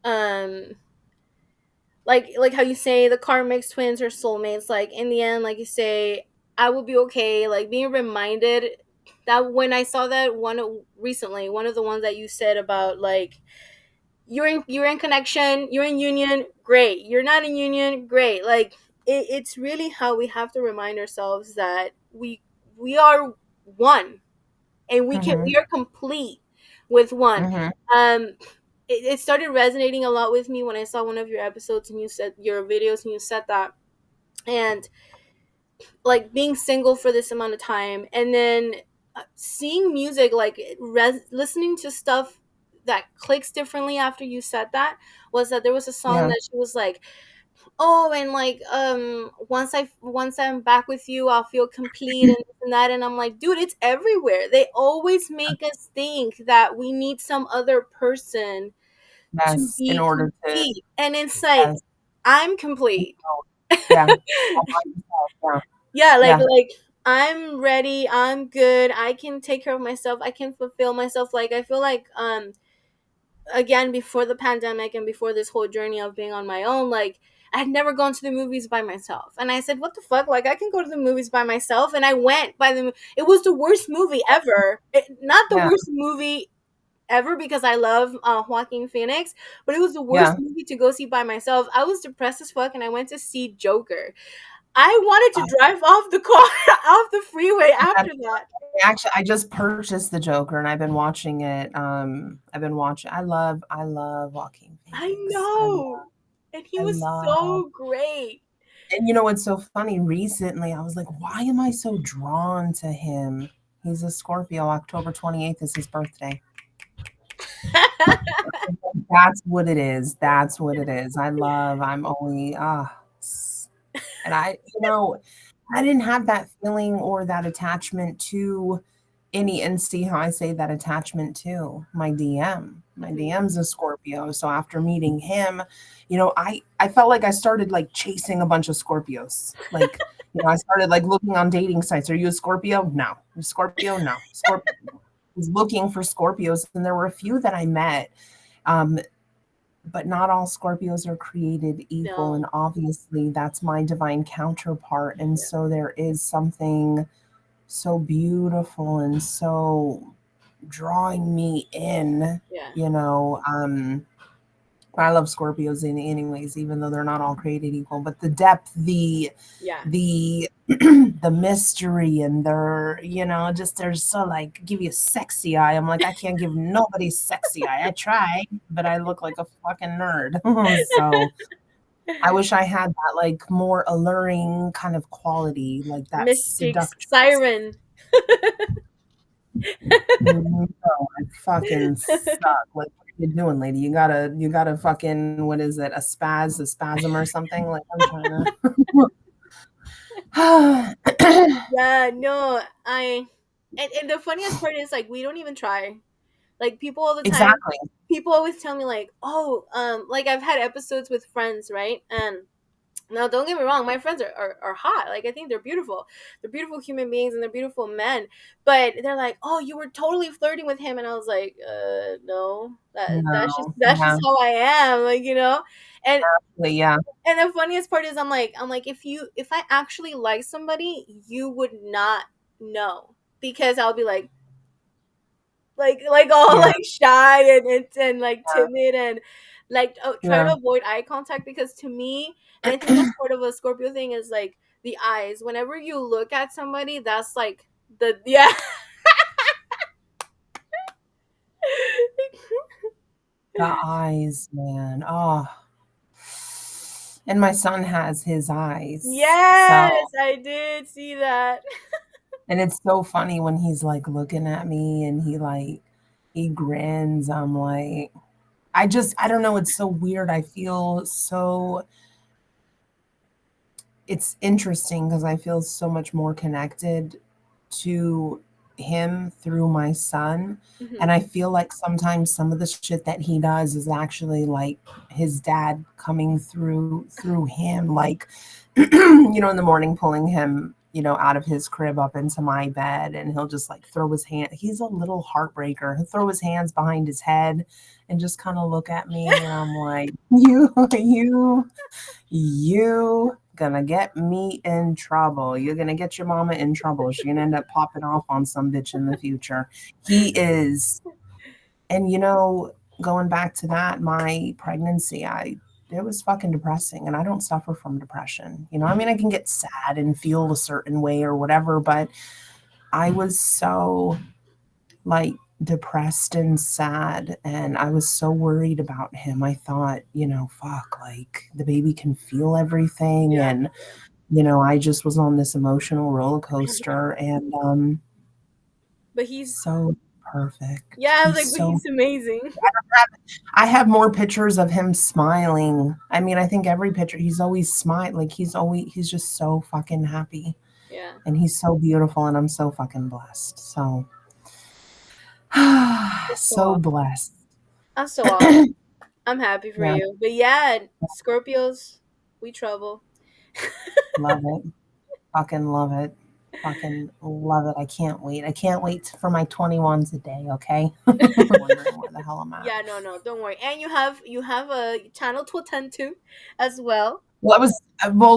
um like how you say the karmic twins or soulmates, like in the end, like you say, I will be okay. Like being reminded that when I saw that one recently, one of the ones that you said about like you're in connection, you're in union, great. You're not in union, great. Like it's really how we have to remind ourselves that we are one, and we Mhm. are complete with one. Mhm. um it started resonating a lot with me when I saw one of your episodes and you said your videos and you said that. And like being single for this amount of time, and then seeing music, like listening to stuff that clicks differently after you said that, was that there was a song Yeah. that she was like, oh, and like once I'm back with you, I'll feel complete, and this and that. And I'm like, dude, it's everywhere. They always make us think that we need some other person to Yes. In be order to, complete, and it's like, yes. I'm complete. Yeah. All by yourself. Yeah, Yeah. like I'm ready, I'm good, I can take care of myself, I can fulfill myself. Like I feel like again, before the pandemic and before this whole journey of being on my own, like I had never gone to the movies by myself. And I said, what the fuck? Like I can go to the movies by myself. And I went by the it was the worst movie ever. Not the Yeah. worst movie ever because I love Joaquin Phoenix, but it was the worst Yeah. movie to go see by myself. I was depressed as fuck and I went to see Joker. I wanted Oh, to drive off the car off the freeway that's after that. actually, I just purchased the Joker and I've been watching it. I've been watching. I love Joaquin I Phoenix. know. And he I was love. so great. And you know what's so funny? Recently, I was like, why am I so drawn to him? He's a Scorpio. October 28th is his birthday. That's what it is. That's what it is. I'm only, and I didn't have that feeling or that attachment to any, and see how I say that attachment to my DM. My Mhm. DM's a Scorpio. So after meeting him, I felt like I started like chasing a bunch of Scorpios. Like, I started like looking on dating sites. Are you a Scorpio? No. You Scorpio? No. Scorpio. I was looking for Scorpios, and there were a few that I met. Um, but not all Scorpios are created equal. No. And obviously, that's my divine counterpart. And Yeah. so there is something so beautiful and so drawing me in, Yeah. you know. I love Scorpios in anyways, even though they're not all created equal. But the depth, Yeah. the the mystery, and just they're so like give you a sexy eye. I'm like, I can't give nobody sexy eye. I try, but I look like a fucking nerd. So I wish I had that like more alluring kind of quality, like that Mystics seductress. Siren. No, I fucking suck. Like, what are you doing, lady? You got a fucking, what is it? A spasm or something? Like, I'm trying to. Yeah, no, and the funniest part is like we don't even try. Like people all the time, Exactly. people always tell me like, oh, like I've had episodes with friends, right? And now, don't get me wrong, my friends are hot. Like, I think they're beautiful. They're beautiful human beings and they're beautiful men. But they're like, oh, you were totally flirting with him. And I was like, no, No. that's Yeah. just how I am. Like, you know? And Yeah. and the funniest part is I'm like, if I actually like somebody, you would not know. Because I'll be like all Yeah. like shy and like timid and like try Yeah. to avoid eye contact because to me, and I think that's part of a Scorpio thing, is like the eyes. Whenever you look at somebody, that's like the yeah. The eyes, man. Oh. And my son has his eyes. So, Yes, I did see that. and it's so funny when he's like looking at me and he grins. I'm like, I don't know. It's so weird. I feel so, it's interesting because I feel so much more connected to him through my son. And Hmm. I feel like sometimes some of the shit that he does is actually like his dad coming through him, like in the morning pulling him, out of his crib up into my bed, and he'll just like throw his hand. He's a little heartbreaker. He'll throw his hands behind his head and just kind of look at me, and I'm like, you gonna get me in trouble. You're gonna get your mama in trouble. She's gonna end up popping off on some bitch in the future. He is, and going back to that, my pregnancy, it was fucking depressing, and I don't suffer from depression. I mean, I can get sad and feel a certain way or whatever, but I was so like depressed and sad, and I was so worried about him. I thought, fuck, like the baby can feel everything, Yeah, and I just was on this emotional roller coaster, and but he's, so perfect. yeah, I was He's like, but so he's amazing. I have more pictures of him smiling. I mean, I think every picture he's always smiling, like he's just so fucking happy, Yeah, and he's so beautiful, and I'm so fucking blessed. So that's so so awesome. blessed. That's so awesome. I'm happy for Yeah, you. But yeah, Scorpios, we trouble. love it. Fucking love it. Fucking love it. I can't wait. I can't wait for my 21s a day, okay? Wondering where the hell I'm at. Yeah, no, no, don't worry. And you have a channel to attend to as well.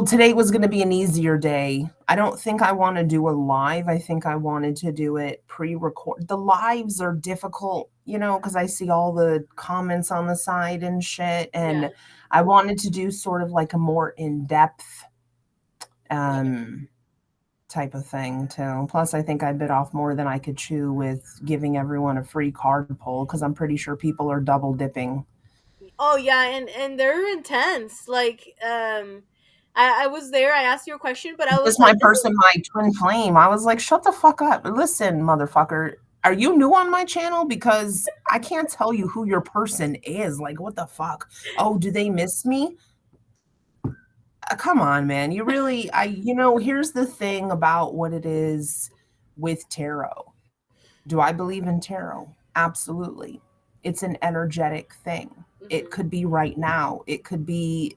Today was going to be an easier day. I don't think I want to do a live. I think I wanted to do it pre-record. The lives are difficult, because I see all the comments on the side and shit. Yeah, And I wanted to do sort of like a more in-depth yeah. um type of thing too. Plus, I think I bit off more than I could chew with giving everyone a free card pull, because I'm pretty sure people are double dipping. Oh yeah, and they're intense. Like, I was there. I asked you a question, but I was Was like, my this is person my twin flame? I was like, shut the fuck up. Listen, motherfucker. Are you new on my channel? Because I can't tell you who your person is. Like, what the fuck? Oh, do they miss me? Come on, man. You really, here's the thing about what it is with tarot. Do I believe in tarot? Absolutely. It's an energetic thing. It hmm could be right now. It could be,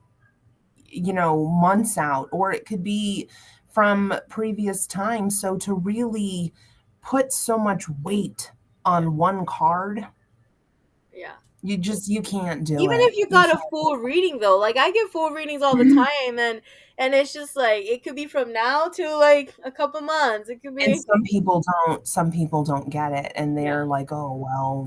months out, or it could be from previous times. So to really put so much weight yeah, on one card, yeah. you can't do Even it. if you You got a can't. full reading though, like I get full readings all the time, and it's just like it could be from now to like a couple months. It could And be, some people don't get it, and yeah, they're like, oh well,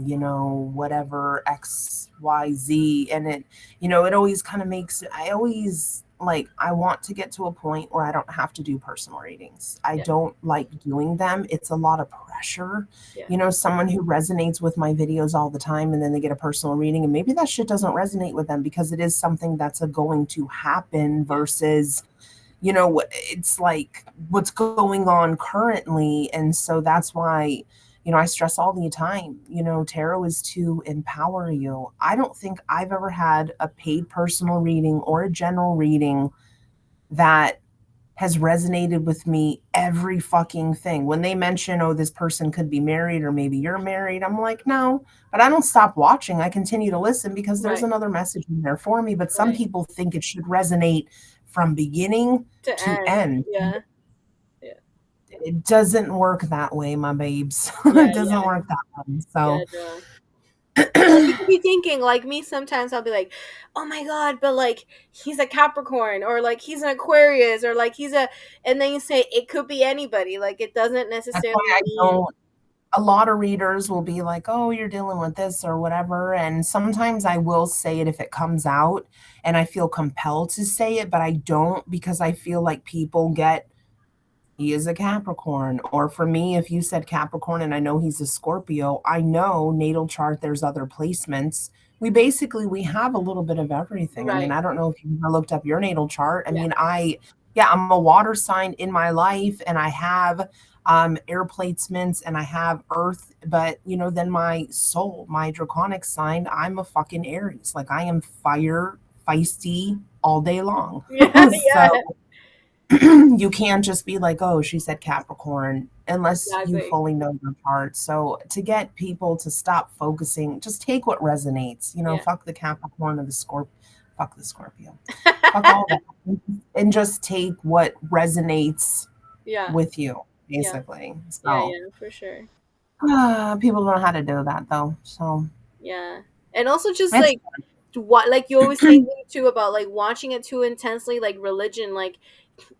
whatever, XYZ. And it always kind of makes, I always like, I want to get to a point where I don't have to do personal readings. I yeah, don't like doing them. It's a lot of pressure. yeah, Someone who resonates with my videos all the time, and then they get a personal reading, and maybe that shit doesn't resonate with them because it is something that's going to happen yeah, versus it's like what's going on currently. And so that's why, I stress all the time, tarot is to empower you. I don't think I've ever had a paid personal reading or a general reading that has resonated with me every fucking thing. When they mention, oh, this person could be married or maybe you're married, I'm like, no, but I don't stop watching. I continue to listen because there's right, another message in there for me. But some right. people think it should resonate from beginning To to end, end. yeah, yeah, It doesn't work that way, my babes. yeah, It doesn't yeah, work that way. yeah, So, no. Like you could be thinking, like me. Sometimes I'll be like, "Oh my god!" But like he's a Capricorn, or like he's an Aquarius, or like he's a. And then you say it could be anybody. Like it doesn't that's why necessarily I mean don't. A lot of readers will be like, oh, you're dealing with this or whatever. And sometimes I will say it if it comes out and I feel compelled to say it, but I don't, because I feel like people get, he is a Capricorn. Or for me, if you said Capricorn and I know he's a Scorpio, I know natal chart, there's other placements. We have a little bit of everything. I mean, right. I don't know if you ever looked up your natal chart. I Yeah, mean, yeah, I'm a water sign in my life, and I have air placements, and I have earth, but then my soul, my draconic sign, I'm a fucking Aries. Like I am fire, feisty all day long. yeah, So yeah, You can't just be like, oh, she said Capricorn, unless you Exactly. fully know your chart. So to get people to stop focusing, just take what resonates. Yeah. Fuck the Capricorn or the Scorp, fuck the Scorpio, fuck all that, and just take what resonates Yeah. with you, Yeah. basically. Yeah. So Yeah. For sure. people don't know how to do that though. So Yeah. And also just it's like what, like you always say too about like watching it too intensely, like religion, like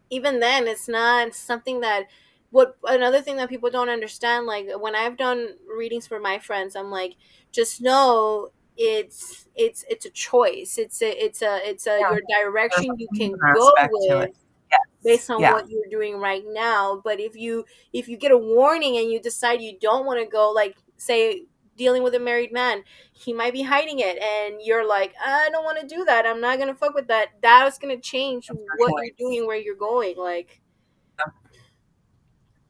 even then it's not something that, what another thing that people don't understand, like when I've done readings for my friends, I'm like, just know it's a choice, it's a yeah, your there's direction you a human can go aspect to it. with Yes, based on yeah, what you're doing right now. But if you get a warning and you decide you don't want to go, like say dealing with a married man, he might be hiding it and you're like, I don't want to do that, I'm not gonna fuck with that, that's gonna change it's your what you're choice. doing, where you're going. Like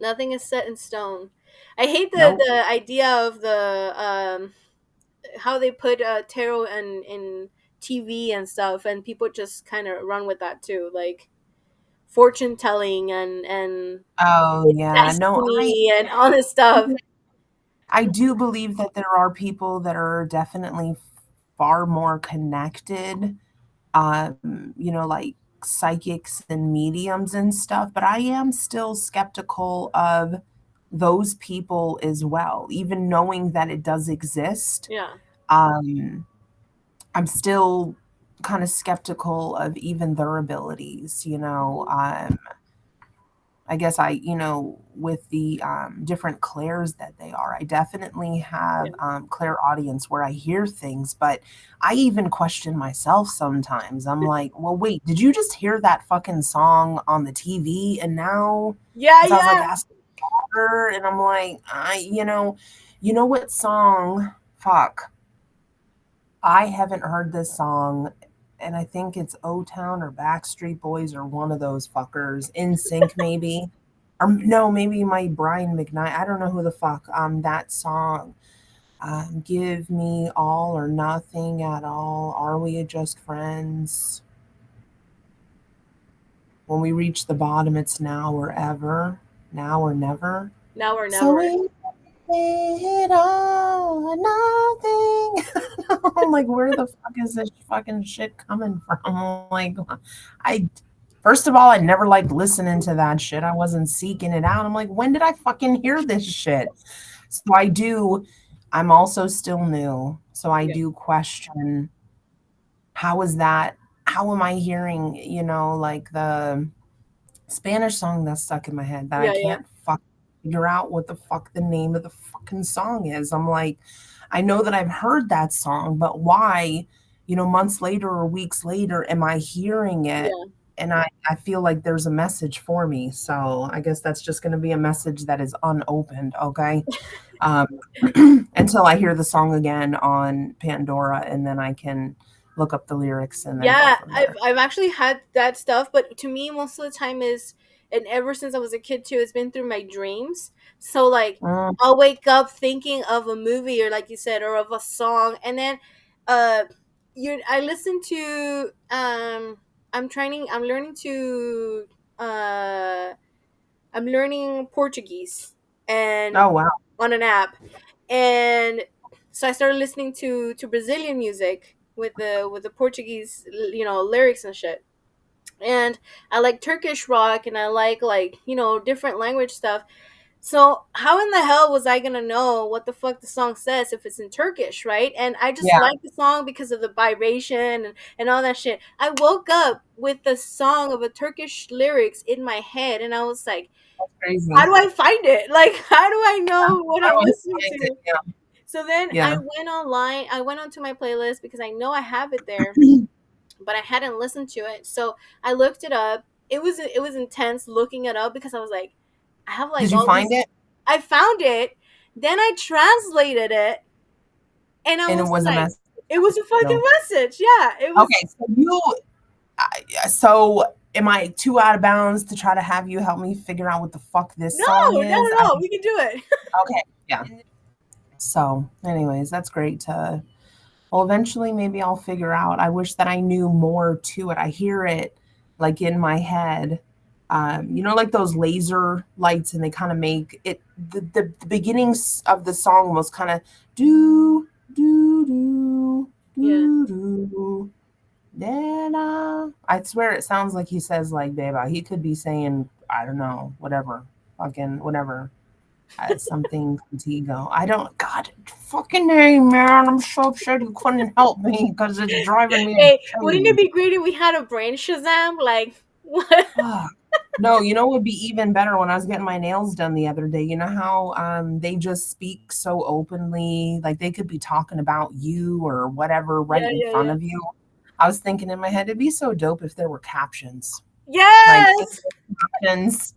nothing is set in stone. I hate Nope. the idea of the how they put tarot in TV and stuff, and people just kind of run with that too, like fortune telling and Oh it's yeah, no, destiny and all this stuff. I do believe that there are people that are definitely far more connected, like psychics and mediums and stuff, but I am still skeptical of those people as well, even knowing that it does exist. Yeah. Um, I'm still kind of skeptical of even their abilities. Mhm. I guess with the different clairs that they are, I definitely have Yeah. clairaudience where I hear things, but I even question myself sometimes. I'm like, well, wait, did you just hear that fucking song on the TV? And now, Yeah, because I was like yeah. asking her, and I'm like, you know what song? Fuck. I haven't heard this song, and I think it's O Town or Backstreet Boys or one of those fuckers. In Sync, maybe. Or no, maybe my Brian McKnight. I don't know who the fuck. That song. Give me all or nothing at all. Are we just friends? When we reach the bottom, it's now or ever. Now or never. Now or So never. we it all or nothing. I'm like, where the fuck is this fucking shit coming from? I'm like, I first of all, I never liked listening to that shit. I wasn't seeking it out. I'm like, when did I fucking hear this shit? So I'm also still new. So I Yeah. do question, how is that? How am I hearing, like the Spanish song that's stuck in my head that I Yeah, yeah. can't figure out what the fuck the name of the fucking song is. I'm like, I know that I've heard that song, but why, months later or weeks later, am I hearing it? Yeah. And I feel like there's a message for me. So I guess that's just going to be a message that is unopened. Okay. Um, until I hear the song again on Pandora, and then I can look up the lyrics and then go Yeah, from I've there. I've actually had that stuff, but to me most of the time is, and ever since I was a kid too, it's been through my dreams. So like Mm. I'll wake up thinking of a movie, or like you said, or of a song, and then uh you I listen to I'm learning to uh I'm learning Portuguese, and Oh, wow. on an app, and so I started listening to Brazilian music with the Portuguese, lyrics and shit. And I like Turkish rock, and I like different language stuff. So how in the hell was I gonna know what the fuck the song says if it's in Turkish, right? And I just Yeah, like the song because of the vibration and all that shit. I woke up with the song of a Turkish lyrics in my head, and I was like, that's crazy. how do I find it? Like, how do I know what How I'm do I listening find it? to? So then I Yeah. went online, I went onto my playlist because I know I have it there, Yeah. but I hadn't listened to it. So I looked it up. It was intense looking it up because I was like, I have like Did you all find these. it? I found it, then I translated it, and I And it was was a like, message it was a for fucking you. message. Yeah, it was. Okay, so am I too out of bounds to try to have you help me figure out what the fuck this No, song no, is? no, no. We can do it. Okay, yeah. So, anyways, that's great to. Well, eventually, maybe I'll figure out. I wish that I knew more to it. I hear it like in my head, like those laser lights, and they kind of make it. The beginnings of the song was kind of do do do Yeah. do do. Then I swear it sounds like he says like "baby." He could be saying I don't know, whatever, fucking whatever, something contigo. I don't. God, fucking name, man. I'm so upset you couldn't help me because it's driving me Hey, wouldn't it insane. be great if we had a brain Shazam? Like, what? Ah, no, what would be even better when I was getting my nails done the other day. You know how they just speak so openly, like they could be talking about you or whatever right Yeah, in yeah, front yeah. of you. I was thinking in my head, it'd be so dope if there were captions, like Yes. captions.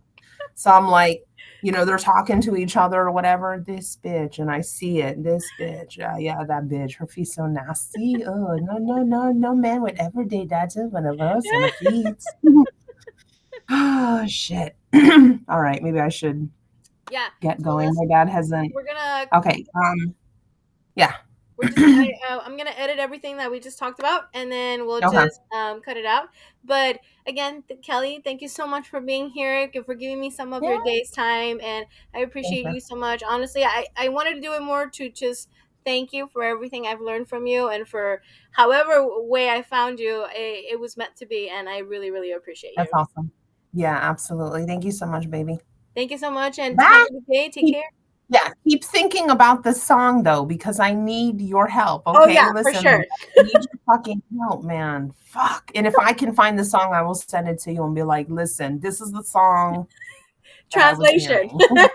So I'm like, they're talking to each other or whatever. This bitch, and I see it. This bitch, yeah, that bitch. Her feet so nasty. Oh no, no, no, no man would ever date that to one of us and her feet. Oh shit. All right, maybe I should Yeah. get So going. let's. My dad hasn't. We're gonna. Okay. Yeah. We're just. I'm gonna edit everything that we just talked about, and then we'll Okay. just cut it out. But again, Kelly, thank you so much for being here, for giving me some of Yeah. your day's time, and I Thank appreciate you. you so much. Honestly, I wanted to do it more to just thank you for everything I've learned from you, and for however way I found you. It was meant to be, and I really, really appreciate That's you. awesome. Yeah, absolutely. Thank you so much, baby. Thank you so much, and have Bye. a good day. Take Keep, care. yeah, keep thinking about the song though, because I need your help. Oh Okay, yeah, for listen, sure. I need your fucking help, man. Fuck. And if I can find the song, I will send it to you and be like, listen, this is the song that I was Translation. hearing.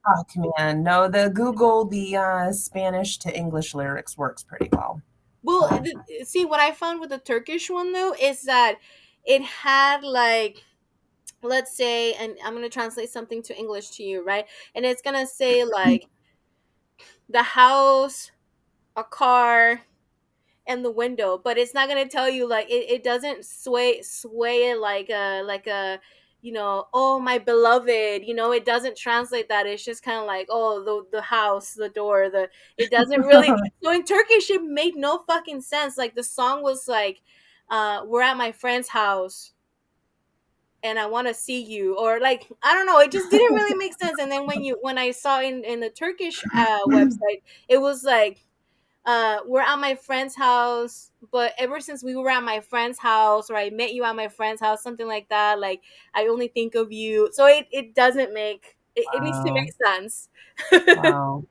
Fuck, man. No, the Spanish to English lyrics works pretty well. Well, So, see, what I found with the Turkish one though is that it had like, let's say, and I'm gonna translate something to English to you, right? And it's gonna say like the house, a car, and the window, but it's not gonna tell you like it doesn't sway it like a oh my beloved, it doesn't translate that. It's just kind of like, oh, the house, the door, the it doesn't really. So in Turkish it made no fucking sense. Like the song was like, we're at my friend's house and I want to see you, or like, I don't know, it just didn't really make sense. And then when I saw in the Turkish website, it was like, we're at my friend's house, but ever since we were at my friend's house, or I met you at my friend's house, something like that, like I only think of you. So it doesn't make it needs to wow. make sense. Wow.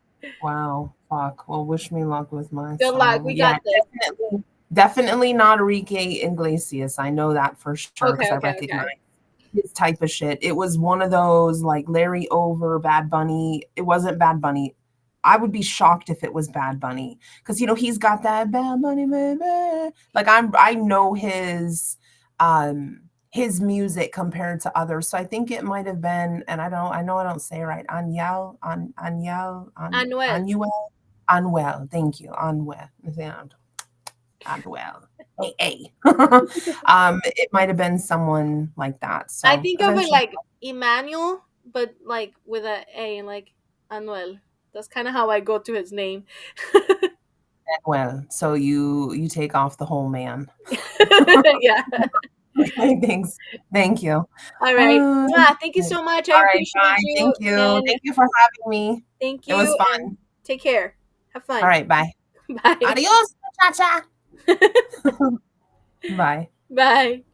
Wow. Fuck. Well, wish me luck with my Good luck, song. we Yeah, got this. definitely not Enrique Iglesias. I know that for sure because Okay, I okay, recognize okay. his type of shit. It was one of those like Larry Over, Bad Bunny. It wasn't Bad Bunny. I would be shocked if it was Bad Bunny because he's got that Bad Bunny, baby. Like I know his music compared to others. So I think it might have been, and I know I don't say it right. Anuel. Anuel. Thank you, Anuel. Anuel. Hey, hey. It might have been someone like that. I So think of it eventually, like Emmanuel, but like with a, like Anuel. That's kind of how I go to his name. well, so you take off the whole man. Yeah. Okay, thanks. Thank you. All right. Uh, Thank you so much. I all right, appreciate bye. you, Thank you. and Thank you for having me. thank It was you, and fun. take care. Have All fun. right, bye. Bye. Adios, muchacha. Bye. Bye.